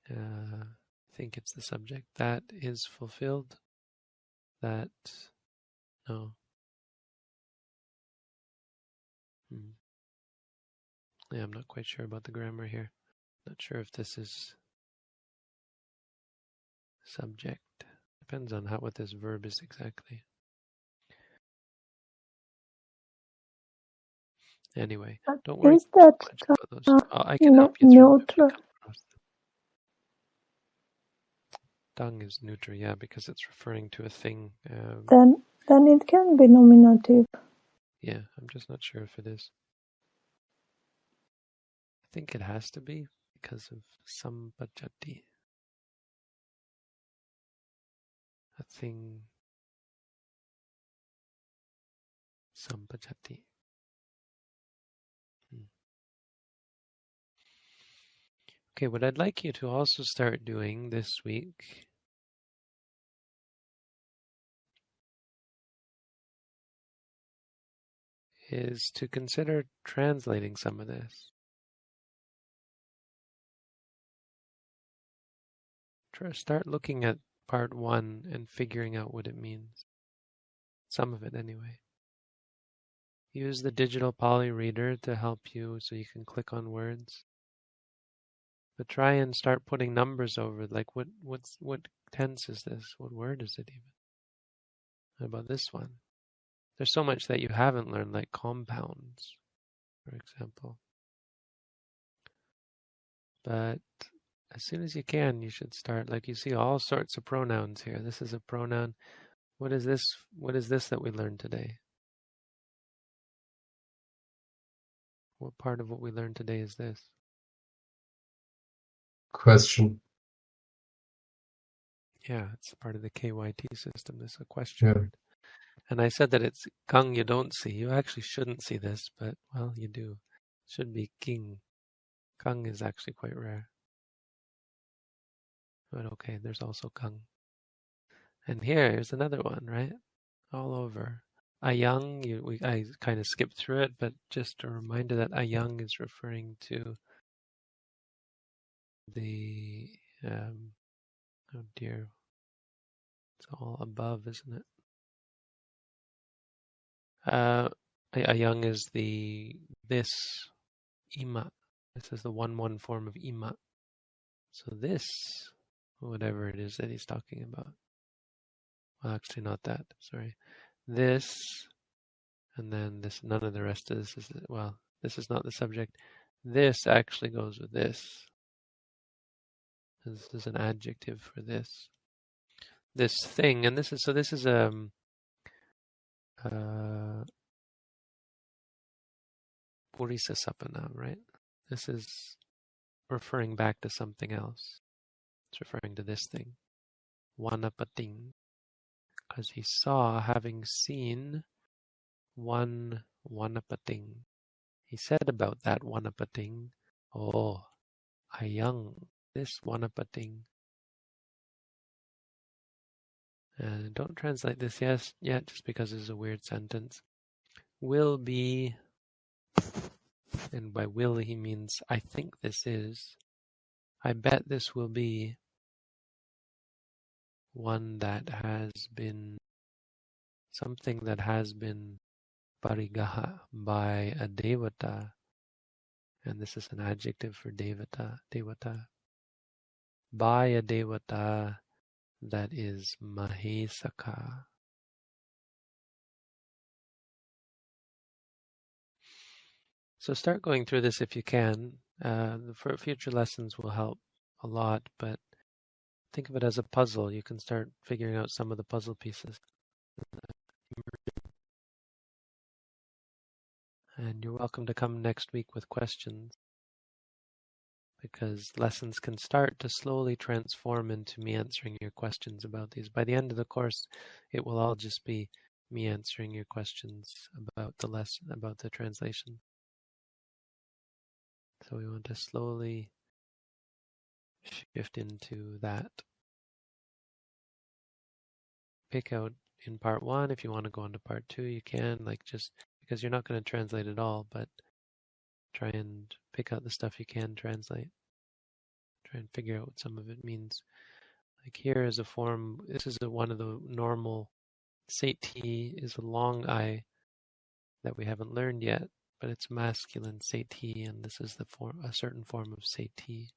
I think it's the subject. That is fulfilled. That, no. Yeah, I'm not quite sure about the grammar here. Not sure if this is subject. Depends on what this verb is exactly. Anyway, don't worry Is that too much about those. I can help you through neutral? Tongue is neutral, yeah, because it's referring to a thing. Then it can be nominative. Yeah, I'm just not sure if it is. I think it has to be because of sampajati. A thing. Sampajati. Okay, what I'd like you to also start doing this week is to consider translating some of this. Start looking at part 1 and figuring out what it means. Some of it anyway. Use the digital Pali reader to help you so you can click on words. But try and start putting numbers over it, like what tense is this? What word is it even? What about this one? There's so much that you haven't learned, like compounds, for example. But as soon as you can, you should start. Like you see all sorts of pronouns here. This is a pronoun. What is this? What is this that we learned today? What part of what we learned today is this? Question. Yeah, it's part of the KYT system. This is a question Yeah. word. And I said that it's kang you don't see. You actually shouldn't see this, but, well, you do. It should be king. Kang is actually quite rare. But okay, there's also kang. And here's another one, right? All over. Ayang, I kind of skipped through it, but just a reminder that ayang is referring to the, oh dear, it's all above, isn't it? Ayang is this ima. This is the 1-1 form of ima. So this, whatever it is that he's talking about. Well, actually not that, sorry. This, and then this, none of the rest of this is, well, this is not the subject. This actually goes with this. This is an adjective for this. This thing, and this is, so this is Purisa Sabbanāma, right? This is referring back to something else. It's referring to this thing. Wanapating. Because he saw, having seen one wanapating. He said about that wanapating, oh, ayang, this wanapating. And don't translate this yet, just because it's a weird sentence. Will be, and by will he means, I think this is, I bet this will be one that has been, something that has been parigaha by a devata. And this is an adjective for devata. By a devata that is mahesaka. So start going through this if you can. For future lessons will help a lot, but think of it as a puzzle. You can start figuring out some of the puzzle pieces. And you're welcome to come next week with questions, because lessons can start to slowly transform into me answering your questions about these. By the end of the course, it will all just be me answering your questions about the lesson, about the translation. So we want to slowly shift into that. Pick out in part 1. If you want to go into part 2, you can, like, just because you're not going to translate it all, but try and pick out the stuff you can translate. Try and figure out what some of it means. Like here is a form, this is one of the normal, seti is a long I that we haven't learned yet, but it's masculine seti, and this is the form, a certain form of seti.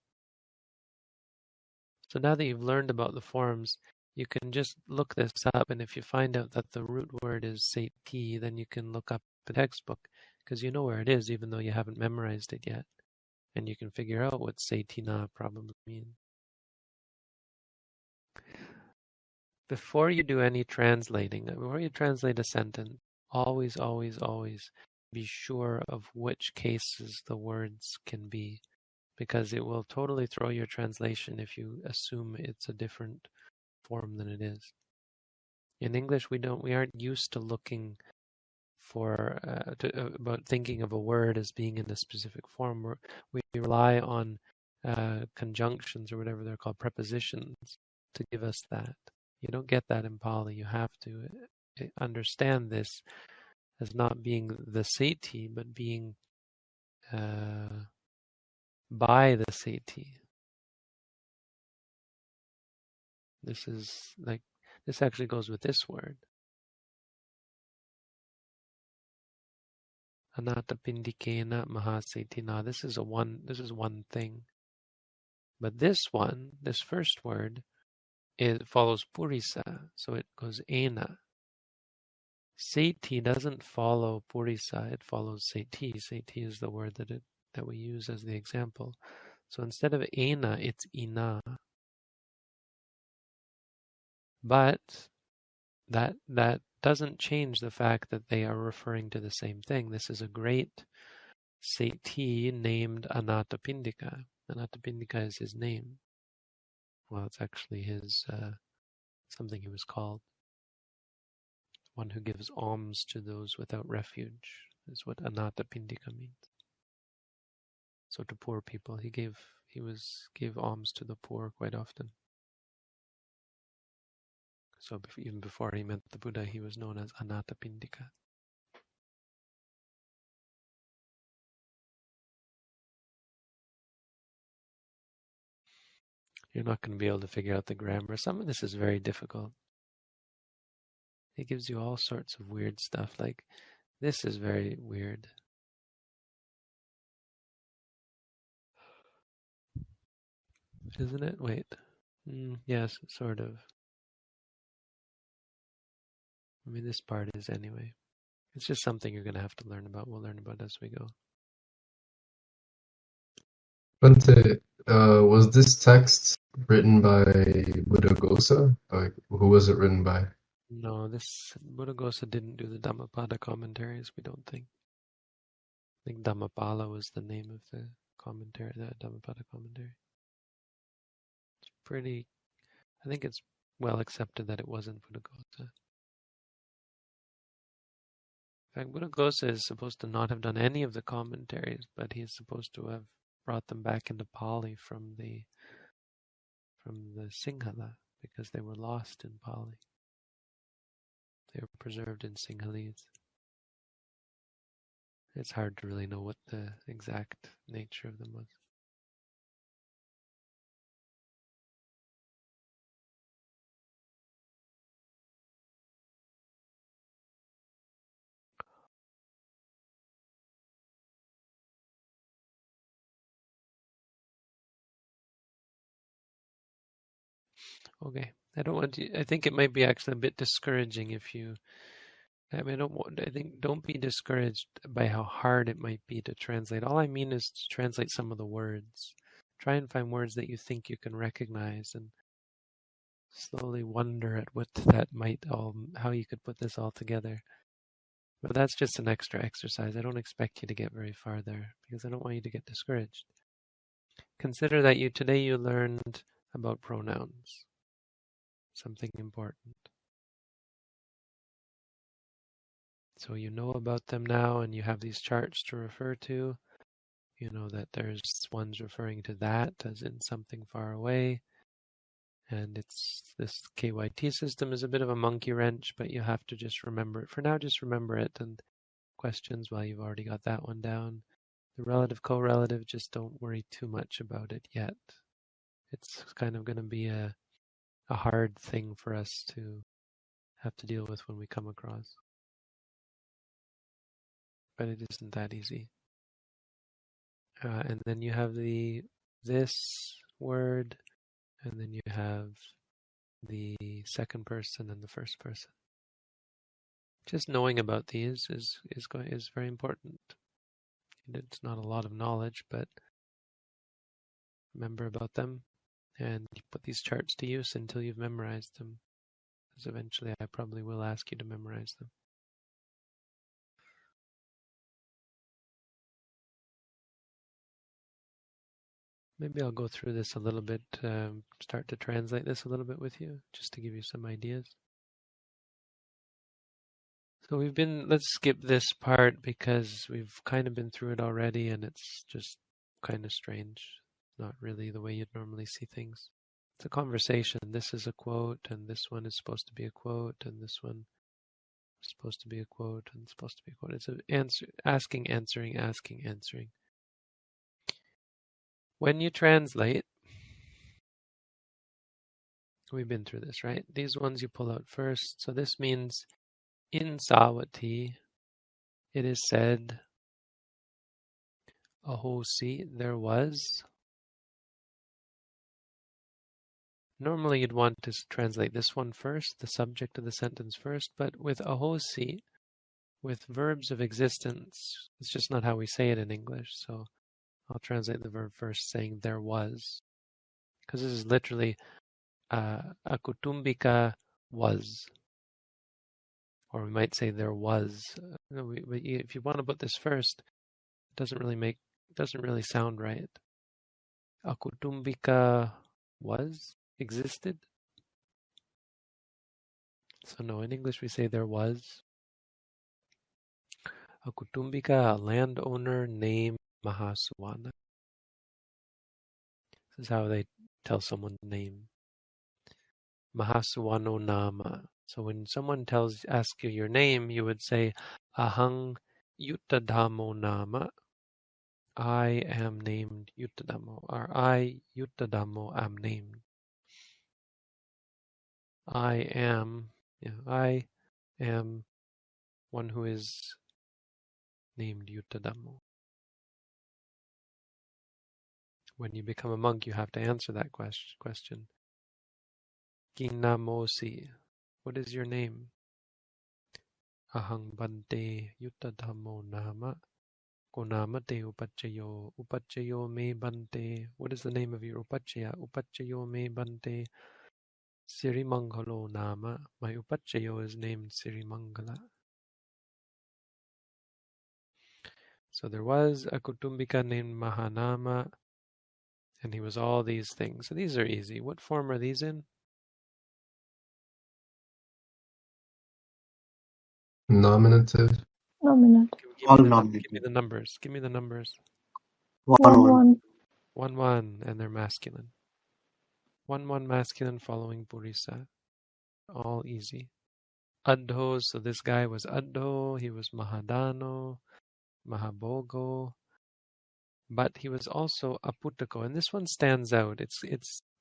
So now that you've learned about the forms, you can just look this up, and if you find out that the root word is seti, then you can look up the textbook, because you know where it is, even though you haven't memorized it yet. And you can figure out what setina probably means. Before you do any translating, before you translate a sentence, always, always, always be sure of which cases the words can be, because it will totally throw your translation if you assume it's a different form than it is. In English, we aren't used to looking for about thinking of a word as being in a specific form. We rely on conjunctions, or whatever they're called, prepositions, to give us that. You don't get that in Pali. You have to understand this as not being the Sati, but being by the Sati. This actually goes with this word. Anatapindikena mahasetina. This is one thing. But this first word, it follows purisa, so it goes ena. Sati doesn't follow purisa, it follows sati. Sati is the word that we use as the example. So instead of ena, it's ina. But that doesn't change the fact that they are referring to the same thing. This is a great Sati named Anatapindika. Anatapindika is his name. Well, it's actually his something he was called. One who gives alms to those without refuge is what Anatapindika means. So to poor people, he gave alms to the poor quite often. So even before he met the Buddha, he was known as Anatapindika. You're not going to be able to figure out the grammar. Some of this is very difficult. It gives you all sorts of weird stuff. Like, this is very weird. Isn't it? Wait. Yes, sort of. I mean, this part is anyway. It's just something you're going to have to learn about. We'll learn about as we go. Bhante, was this text written by Buddhaghosa? Like, who was it written by? No, this Buddhaghosa didn't do the Dhammapada commentaries, we don't think. I think Dhammapala was the name of the commentary, the Dhammapada commentary. It's pretty, I think it's well accepted that it wasn't Buddhaghosa. In fact, Buddhaghosa is supposed to not have done any of the commentaries, but he is supposed to have brought them back into Pali from the Sinhala, because they were lost in Pali. They were preserved in Sinhalese. It's hard to really know what the exact nature of them was. Okay, I don't want to. I think it might be actually a bit discouraging if you. I mean, don't be discouraged by how hard it might be to translate. All I mean is to translate some of the words. Try and find words that you think you can recognize, and slowly wonder at what that might how you could put this all together. But that's just an extra exercise. I don't expect you to get very far there, because I don't want you to get discouraged. Consider that today you learned about pronouns. Something important. So you know about them now, and you have these charts to refer to. You know that there's ones referring to that as in something far away. And this KYT system is a bit of a monkey wrench, but you have to just remember it. For now, just remember it. And questions, well, you've already got that one down. The relative, correlative, just don't worry too much about it yet. It's kind of going to be a hard thing for us to have to deal with when we come across. But it isn't that easy. And then you have this word, and then you have the second person and the first person. Just knowing about these is very important. It's not a lot of knowledge, but remember about them, and you put these charts to use until you've memorized them. Because eventually I probably will ask you to memorize them. Maybe I'll go through this a little bit, start to translate this a little bit with you, just to give you some ideas. So let's skip this part because we've kind of been through it already, and it's just kind of strange. Not really the way you'd normally see things. It's a conversation. This is a quote, and this one is supposed to be a quote, and this one It's supposed to be a quote, and it's supposed to be a quote. It's an answer, asking, answering, asking, answering. When you translate, we've been through this, right? These ones you pull out first. So this means in Sawati, it is said, ahosi, there was. Normally you'd want to translate this one first, the subject of the sentence first, but with ahosi, with verbs of existence, it's just not how we say it in English. So I'll translate the verb first, saying there was. Because this is literally akutumbika was. Or we might say there was. If you want to put this first, it doesn't really sound right. Akutumbika was, existed. So no, in English we say there was. Akutumbika, a landowner named Mahasuwana. This is how they tell someone's name. Mahasuwano Nama. So when someone asks you your name, you would say, Ahang Yuttadhammo Nama. I am named Yuttadhammo, or I, Yuttadhammo, am named. I am one who is named Yuttadhammo. When you become a monk, you have to answer that question. Kinamosi, what is your name? Ahang Bante Yuttadhammo Nama. Konamate Upachayo. Upachayo me Bante. What is the name of your Upachaya? Upachayo me Bante. Sirimangalo Nama. My Upachayo is named Sirimangala. So there was a Kutumbika named Mahanama, and he was all these things. So these are easy. What form are these in? Nominative. Nominative. All Give nominative. me the numbers. Give me the numbers. 1-1. 1-1, and they're masculine. 1-1 masculine following Purisa. All easy. Adho, so this guy was Adho, he was Mahadano, Mahabogo, but he was also Aputako, and this one stands out. It's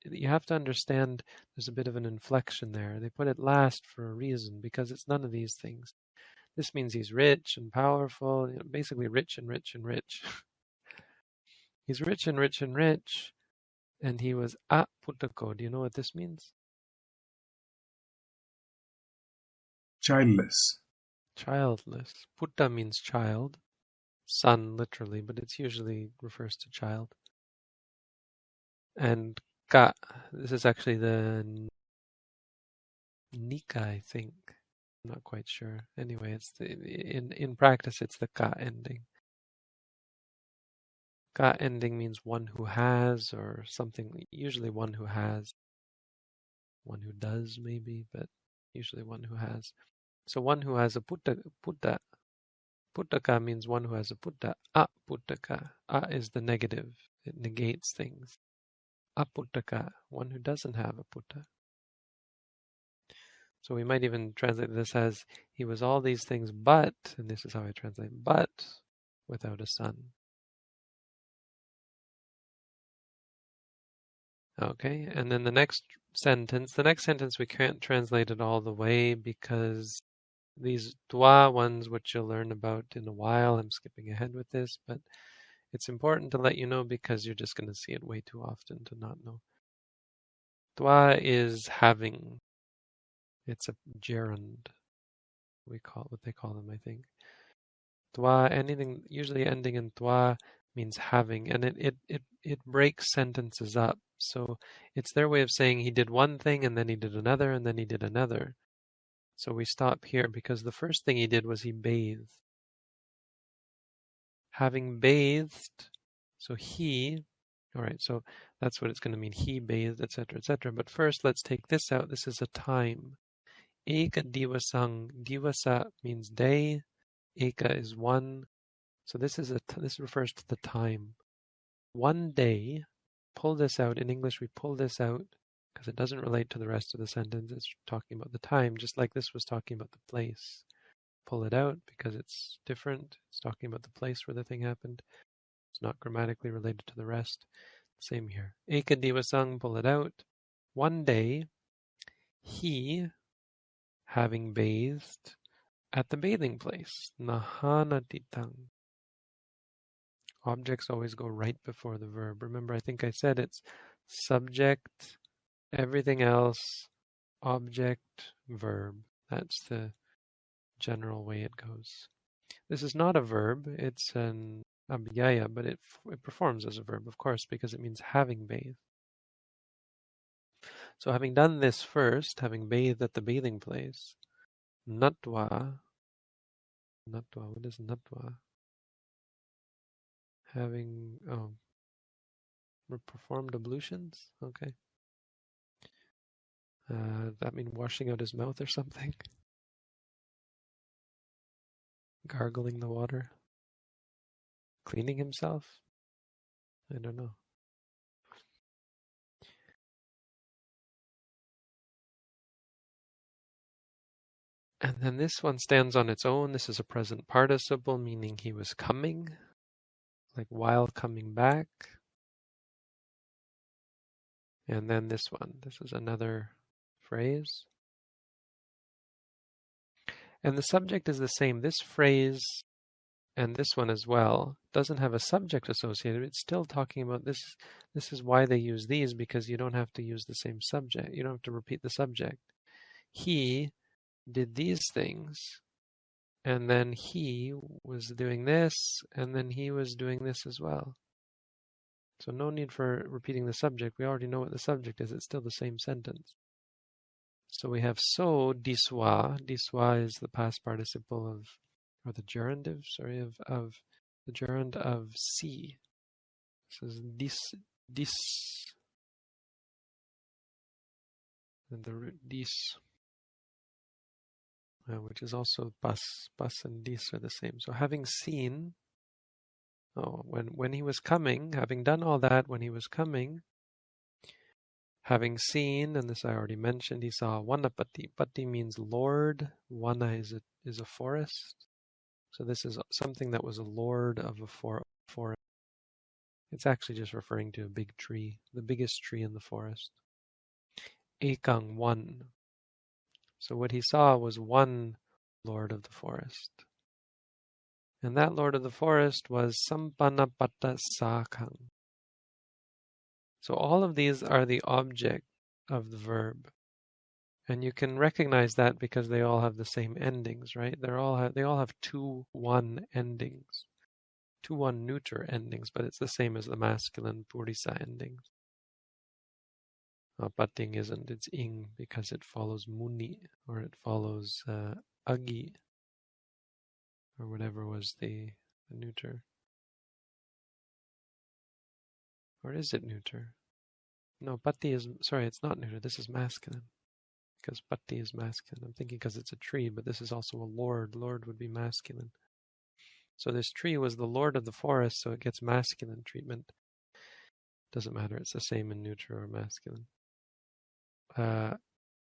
you have to understand there's a bit of an inflection there. They put it last for a reason, because it's none of these things. This means he's rich and powerful, basically rich and rich and rich. He's rich and rich and rich, and he was Aputako. Do you know what this means? Childless. Childless. Putta means child. Son, literally, but it's usually refers to child. And ka, this is actually the nika, I think. I'm not quite sure. Anyway, it's in practice, it's the ka ending. Ka ending means one who has, or something. Usually one who has, one who does, maybe, but usually one who has. So one who has a putta. Puttaka means one who has a putta. Aputtaka. A is the negative. It negates things. Aputtaka, one who doesn't have a putta. So we might even translate this as, he was all these things, but, and this is how I translate, but without a son. Okay, and then the next sentence we can't translate it all the way, because these dwa ones, which you'll learn about in a while, I'm skipping ahead with this, but it's important to let you know because you're just going to see it way too often to not know. Dwa is having. It's a gerund. What they call them, I think. Dwa, anything usually ending in dwa means having, and it breaks sentences up. So it's their way of saying he did one thing and then he did another and then he did another. So we stop here because the first thing he did was he bathed. Having bathed, so he, all right, so that's what it's going to mean. He bathed, etc., etc. But first, let's take this out. This is a time. Eka divasang. Divasa means day. Eka is one. So this refers to the time. One day. Pull this out. In English, we pull this out because it doesn't relate to the rest of the sentence. It's talking about the time, just like this was talking about the place. pull it out because it's different. It's talking about the place where the thing happened. It's not grammatically related to the rest. Same here. Ekadivasang, pull it out. One day, he, having bathed at the bathing place. Nahanatitang. Objects always go right before the verb. Remember, I think I said it's subject, everything else, object, verb. That's the general way it goes. This is not a verb. It's an abhyaya, but it performs as a verb, of course, because it means having bathed. So having done this first, having bathed at the bathing place, natva, what is natva? Having, performed ablutions? Okay. That mean washing out his mouth or something? Gargling the water? Cleaning himself? I don't know. And then this one stands on its own. This is a present participle, meaning he was coming, like while coming back. And then this one. This is another phrase. And the subject is the same. This phrase and this one as well doesn't have a subject associated. It's still talking about this. This is why they use these, because you don't have to use the same subject. You don't have to repeat the subject. He did these things, and then he was doing this, and then he was doing this as well. So no need for repeating the subject. We already know what the subject is. It's still the same sentence. So we have so diswa. Diswa is the past participle of, or the gerundive, sorry, of the gerund of see. This is dis, and the root dis, which is also pas and dis are the same. So having seen, when he was coming, having done all that, when he was coming, having seen, and this I already mentioned, he saw Vanapati. Pati means lord. Vana is a forest. So this is something that was a lord of a forest. It's actually just referring to a big tree, the biggest tree in the forest. Ekang, one. So what he saw was one lord of the forest. And that lord of the forest was Sampanapata Sakang. So all of these are the object of the verb. And you can recognize that because they all have the same endings, right? They all have 2-1 endings. 2-1 neuter endings, but it's the same as the masculine purisa endings. Pating isn't, it's ing because it follows muni, or it follows agi, or whatever was the neuter. Or is it neuter? No, pati is, sorry, it's not neuter, this is masculine. Because pati is masculine. I'm thinking because it's a tree, but this is also a lord. Lord would be masculine. So this tree was the lord of the forest, so it gets masculine treatment. Doesn't matter, it's the same in neuter or masculine.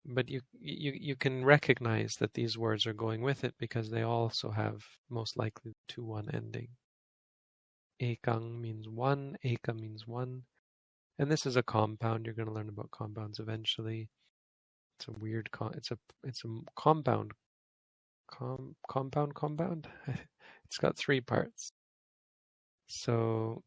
But you can recognize that these words are going with it because they also have most likely 2-1 ending. Ekang means one, eka means one. And this is a compound. You're going to learn about compounds eventually. It's a weird it's a compound. Compound. It's got 3 parts. So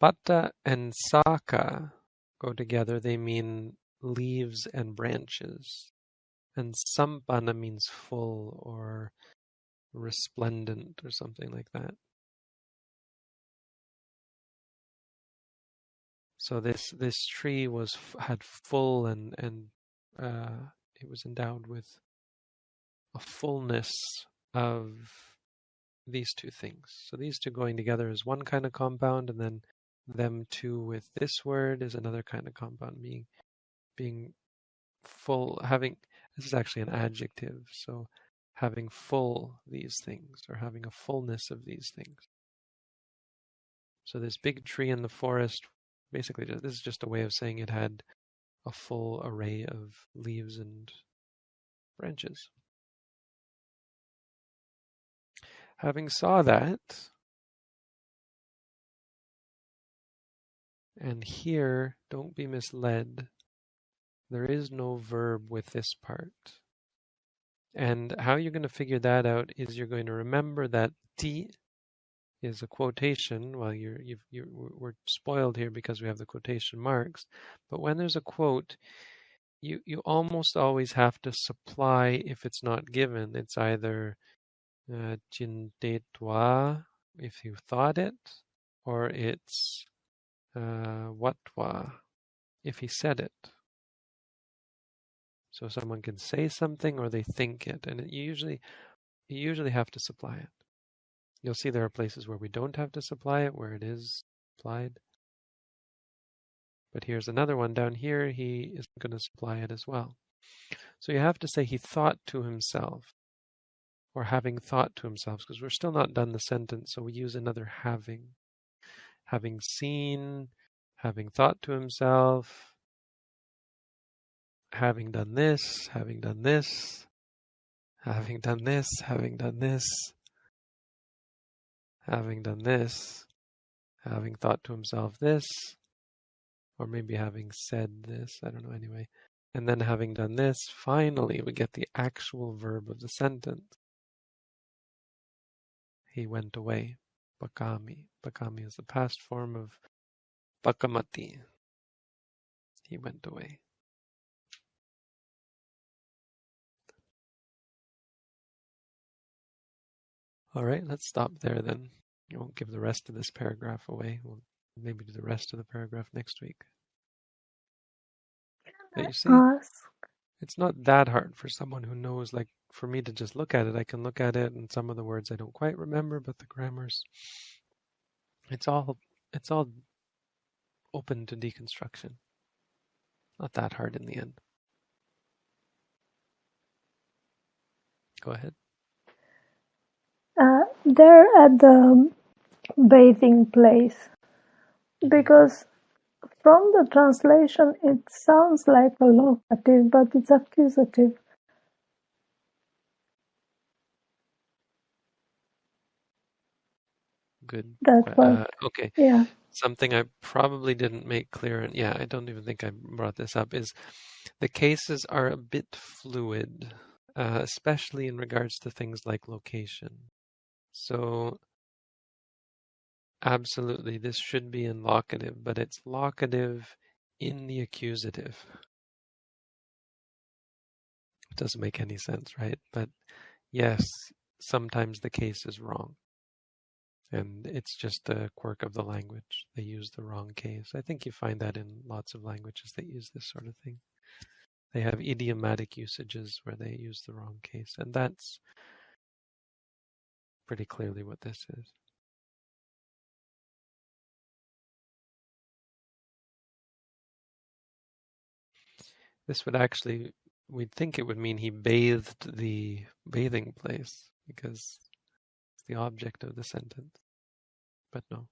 Pata and Saka go together. They mean leaves and branches. And Sampana means full or resplendent or something like that. So this tree had full and it was endowed with a fullness of these 2 things. So these 2 going together is one kind of compound, and then them 2 with this word is another kind of compound, being full, having, this is actually an adjective, so having full these things, or having a fullness of these things. So this big tree in the forest, basically this is just a way of saying it had a full array of leaves and branches. Having saw that, and here, don't be misled, there is no verb with this part. And how you're going to figure that out is you're going to remember that ti is a quotation. Well, we're spoiled here because we have the quotation marks. But when there's a quote, you almost always have to supply if it's not given. It's either chintetva, if you thought it, or it's vatva, if he said it. So someone can say something or they think it, and you usually have to supply it. You'll see there are places where we don't have to supply it, where it is applied. But here's another one down here, he is going to supply it as well. So you have to say he thought to himself, or having thought to himself, because we're still not done the sentence, so we use another having. Having seen, having thought to himself, having done this, having done this, having done this, having done this, having done this, having thought to himself this, or maybe having said this, I don't know, anyway. And then having done this, finally we get the actual verb of the sentence. He went away. Pakami. Pakami is the past form of pakamati. He went away. All right, let's stop there then. I won't give the rest of this paragraph away. We'll maybe do the rest of the paragraph next week. But you see, it's not that hard for someone who knows, like for me to just look at it. I can look at it and some of the words I don't quite remember, but the grammars, it's all open to deconstruction. Not that hard in the end. Go ahead. There at the bathing place, because from the translation it sounds like a locative, but it's accusative. Good. That part. Okay. Yeah. Something I probably didn't make clear, and yeah, I don't even think I brought this up, is the cases are a bit fluid, especially in regards to things like location. So absolutely, this should be in locative, but it's locative in the accusative. It doesn't make any sense, right? But yes, sometimes the case is wrong. And it's just a quirk of the language. They use the wrong case. I think you find that in lots of languages that use this sort of thing. They have idiomatic usages where they use the wrong case. And that's pretty clearly what this is. This would actually, we'd think it would mean he bathed the bathing place because it's the object of the sentence. But no.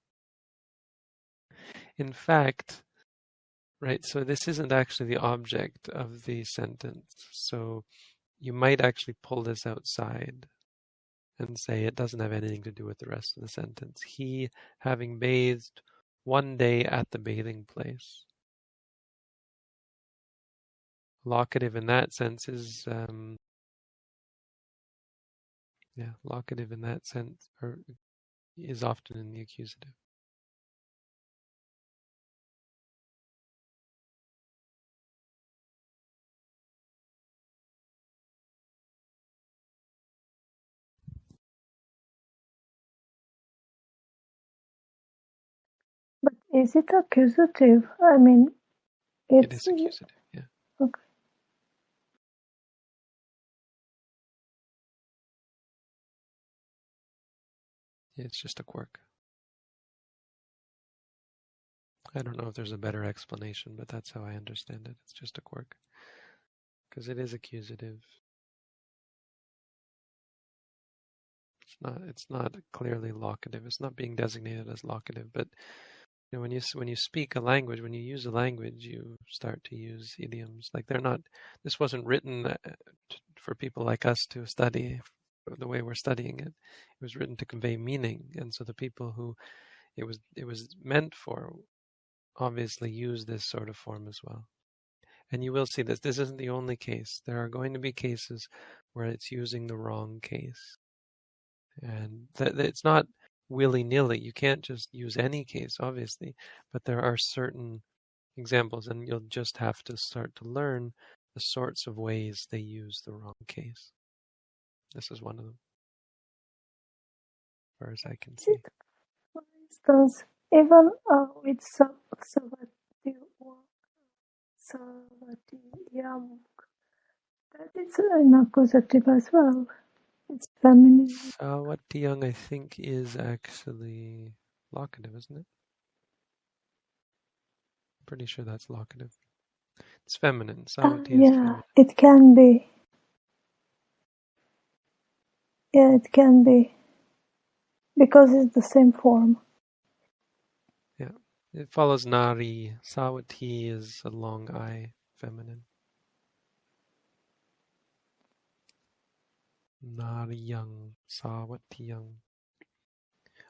In fact, right, so this isn't actually the object of the sentence. So you might actually pull this outside and say it doesn't have anything to do with the rest of the sentence. He, having bathed one day at the bathing place. Locative in that sense is, locative in that sense is often in the accusative. But is it accusative? I mean, It is accusative, yeah. Okay. It's just a quirk. I don't know if there's a better explanation, but that's how I understand it. It's just a quirk. Because it is accusative. It's not clearly locative. It's not being designated as locative, but You know, when you speak a language, when you use a language, you start to use idioms. Like they're not. This wasn't written for people like us to study the way we're studying it. It was written to convey meaning, and so the people who it was meant for obviously use this sort of form as well. And you will see this. This isn't the only case. There are going to be cases where it's using the wrong case, and it's not willy-nilly. You can't just use any case, obviously, but there are certain examples, and you'll just have to start to learn the sorts of ways they use the wrong case. This is one of them, as far as I can see. For instance, even with Sabbanāma, that is an accusative as well. It's feminine. Sawatiyang, I think, is actually locative, isn't it? Pretty sure that's locative. It's feminine. Sawati is feminine. It can be. Yeah, it can be. Because it's the same form. Yeah. It follows Nari. Sawati is a long I, feminine. Nariyang, Sawatiyang.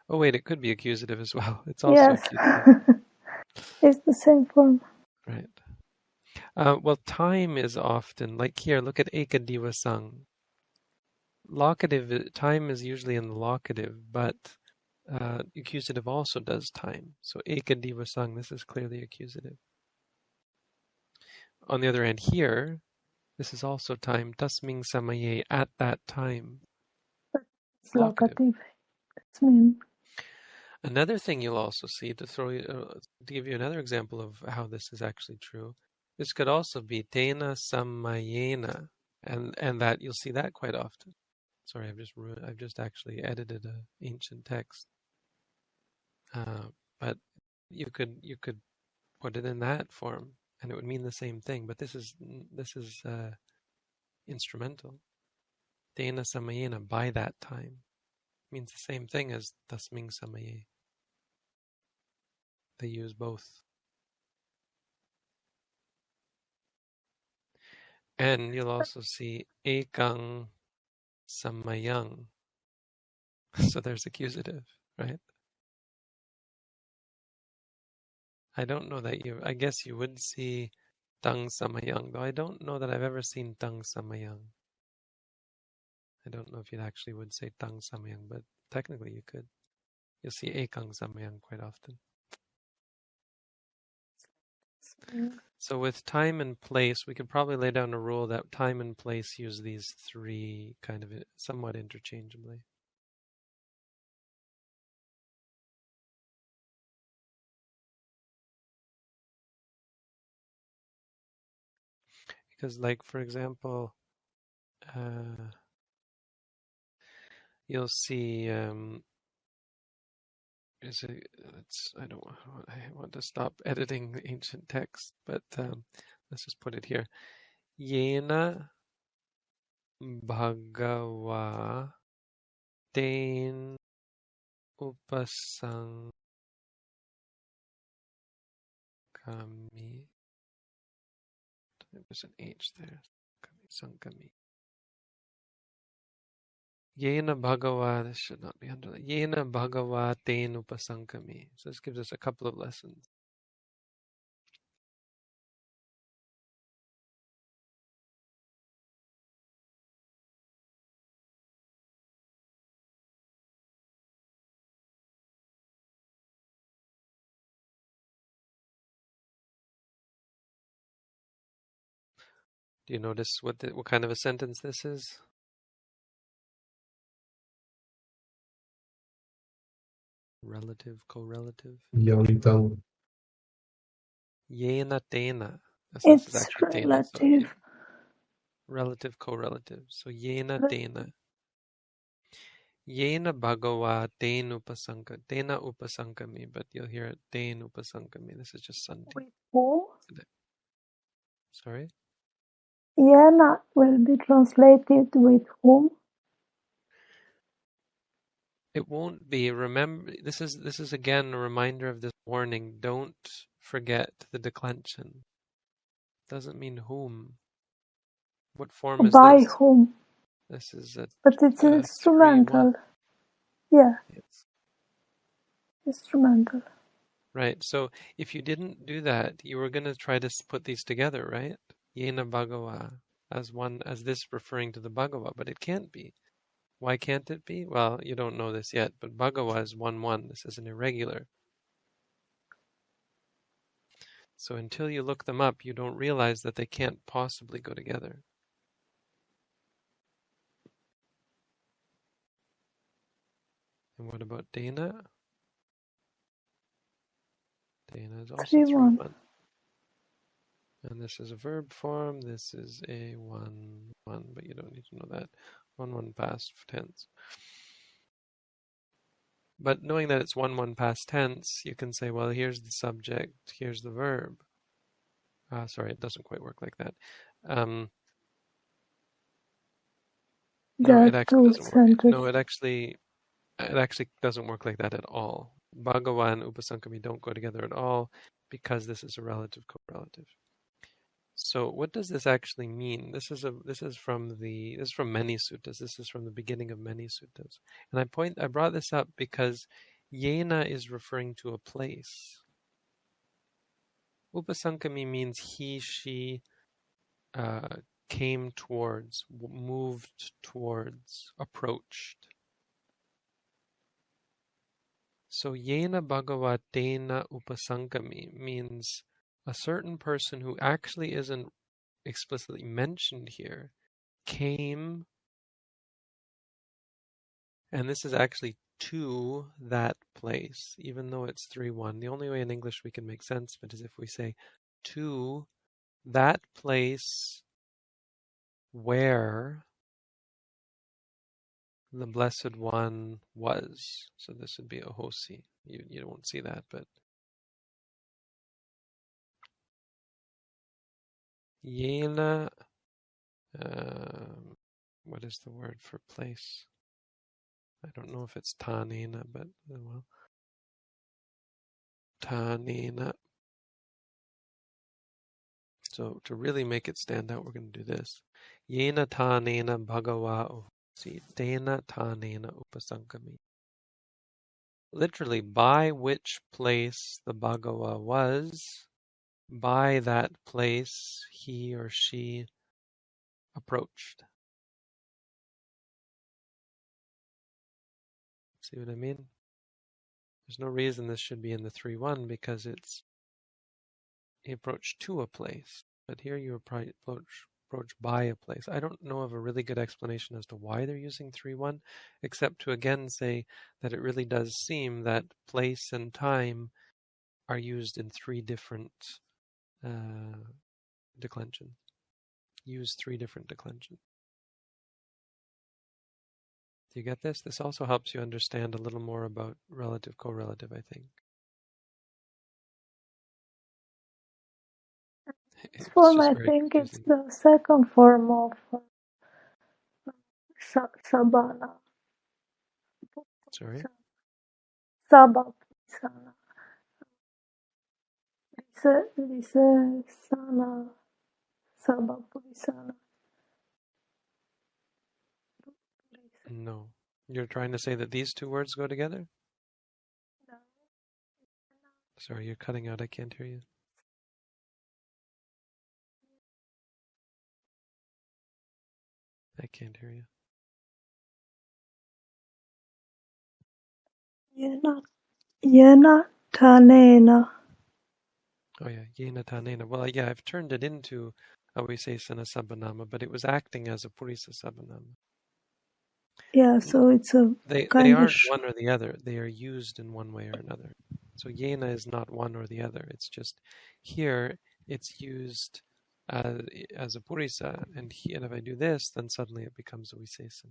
Oh wait, it could be accusative as well. It's also accusative. It's the same form. Right. Well, time is often, like here, look at ekadivasang. Locative, time is usually in the locative, but accusative also does time. So ekadivasang, this is clearly accusative. On the other hand, here, this is also time. Tasming samaye, at that time. It's locative. That's mean. Another thing you'll also see, to give you another example of how this is actually true, this could also be tena samayena, and that you'll see that quite often. Sorry, I've just actually edited an ancient text, but you could put it in that form, and it would mean the same thing. But this is instrumental. Tena samayena, by that time, means the same thing as tasming samaye. They use both. And you'll also see ekang samayang. So there's accusative, right? I don't know that I guess you would see tang samayang, though I don't know that I've ever seen tang samayang. I don't know if you actually would say tang samayang, but technically you could. You'll see ekang samayang quite often. So with time and place, we could probably lay down a rule that time and place use these three kind of somewhat interchangeably. Because, like, for example, you'll see I want to stop editing the ancient text, but let's just put it here. Yena bhagava ten upasangkami. There's an H there. Sankami. Yena bhagava, this should not be underlined. Yena bhagava ten upasankami. So this gives us a couple of lessons. Do you notice what kind of a sentence this is? Relative, correlative. Yantang. Yena tena. It's relative. Tena, so relative, correlative. So yena tena. Yena bhagava ten upasankami. Tena upasankami, but you'll hear it ten upasankami. This is just Santi. With whom? Sorry? Yena will be translated with whom? It won't be. Remember, this is again a reminder of this warning. Don't forget the declension. Doesn't mean whom. What form is By this? whom? This is a But it's 3-1. instrumental. Yeah, Yes. instrumental. Right. So if you didn't do that, you were going to try to put these together, right? Yena Bhagava as this referring to the Bhagava, but it can't be. Why can't it be? Well, you don't know this yet, but Bhagava is 1-1. This is an irregular. So until you look them up, you don't realize that they can't possibly go together. And what about Dana? Dana is also 3-1. 3-1. And this is a verb form. This is a 1-1, but you don't need to know that. 1-1 past tense. But knowing that it's 1-1 past tense, you can say, well, here's the subject, here's the verb. Sorry, it doesn't quite work like that. No, it actually doesn't work. No, it actually doesn't work like that at all. Bhagava and Upasankami don't go together at all because this is a relative correlative. So what does this actually mean? This is from many suttas. This is from the beginning of many suttas. And I brought this up because Yena is referring to a place. Upasankami means he, she came towards, moved towards, approached. So Yena Bhagavatena Upasankami means a certain person who actually isn't explicitly mentioned here came, and this is actually to that place, even though it's 3-1. The only way in English we can make sense of it is if we say to that place where the Blessed One was. So this would be a hosi. You won't see that, but Yena, what is the word for place? I don't know if it's Tanena, but well, Tanena. So to really make it stand out, we're going to do this. Yena Tanena Bhagava Uhosi, Dena Tanena Upasankami. Literally, by which place the Bhagava was, by that place he or she approached. See what I mean? There's no reason this should be in the 3-1 because he approached to a place, but here you approach by a place. I don't know of a really good explanation as to why they're using 3-1, except to again say that it really does seem that place and time are used in 3 different declensions. Use 3 different declensions. Do you get this? This also helps you understand a little more about relative correlative, I think. This form, I think it's the second form of Sabbanāma. Sorry? Sabbanāma. Sana. Sabbanāma. No. You're trying to say that these 2 words go together? No. Sorry, you're cutting out. I can't hear you. I can't hear you. Yena Tanena. Oh yeah, Yena Tanena. Well, yeah, I've turned it into Avisesana Sabbanāma, but it was acting as a Purisa Sabbanāma. Yeah, so it's a They kind aren't of one or the other. They are used in one way or another. So Yena is not one or the other. It's just here it's used as a Purisa, and if I do this, then suddenly it becomes a Visesana.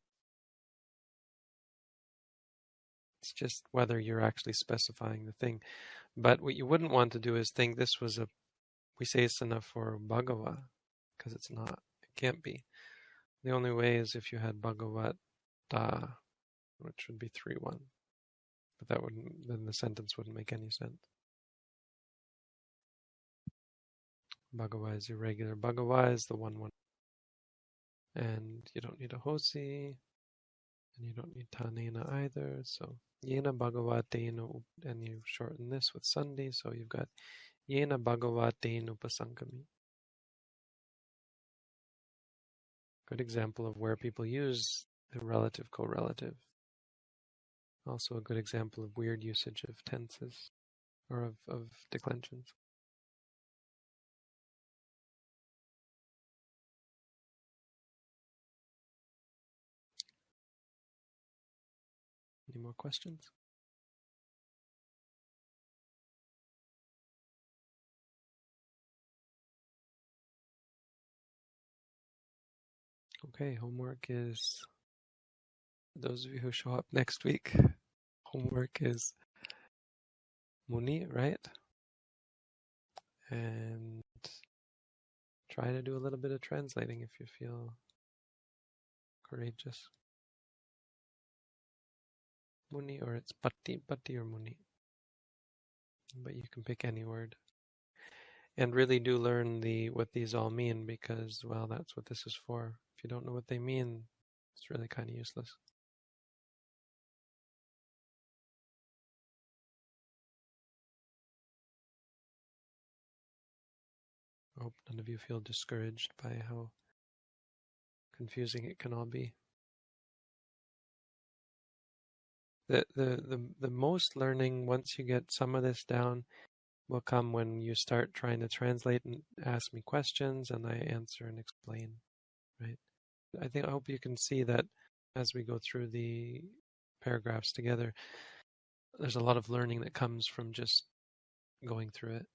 It's just whether you're actually specifying the thing. But what you wouldn't want to do is think this was a Visesana for Bhagava, because it's not. It can't be. The only way is if you had Bhagavata. which would be 3-1. But that wouldn't, then the sentence wouldn't make any sense. Bhagawa is irregular. Bhagawa is the 1-1. And you don't need a hosi, and you don't need tanena either. So yena bhagavatena, and you shorten this with sandhi, so you've got yena bhagavatena upasankami. Good example of where people use the relative correlative. Also a good example of weird usage of tenses, or of declensions. Any more questions? Okay, homework is, those of you who show up next week, homework is muni, right? And try to do a little bit of translating if you feel courageous. Muni, or it's patti or muni. But you can pick any word. And really do learn what these all mean, because, well, that's what this is for. If you don't know what they mean, it's really kind of useless. I hope none of you feel discouraged by how confusing it can all be. The most learning, once you get some of this down, will come when you start trying to translate and ask me questions, and I answer and explain, right? I hope you can see that as we go through the paragraphs together, there's a lot of learning that comes from just going through it.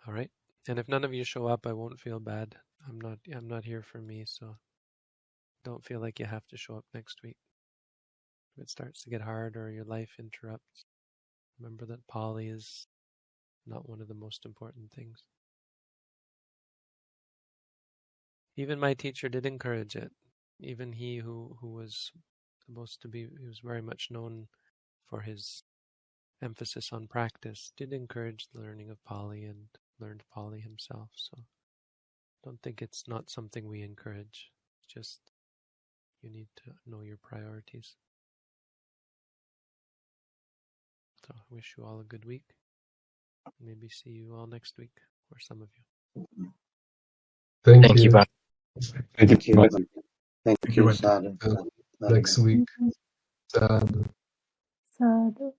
All right. And if none of you show up, I won't feel bad. I'm not here for me, so don't feel like you have to show up next week. If it starts to get hard or your life interrupts, remember that Pali is not one of the most important things. Even my teacher did encourage it. Even he who was supposed to be, he was very much known for his emphasis on practice, did encourage the learning of Pali and learned Pali himself. So don't think it's not something we encourage. It's just you need to know your priorities. So I wish you all a good week. Maybe see you all next week, or some of you. Thank you. Bhajan. Thank you. Thank you, you. Sadhu. Next week, Sadhu. Sadhu.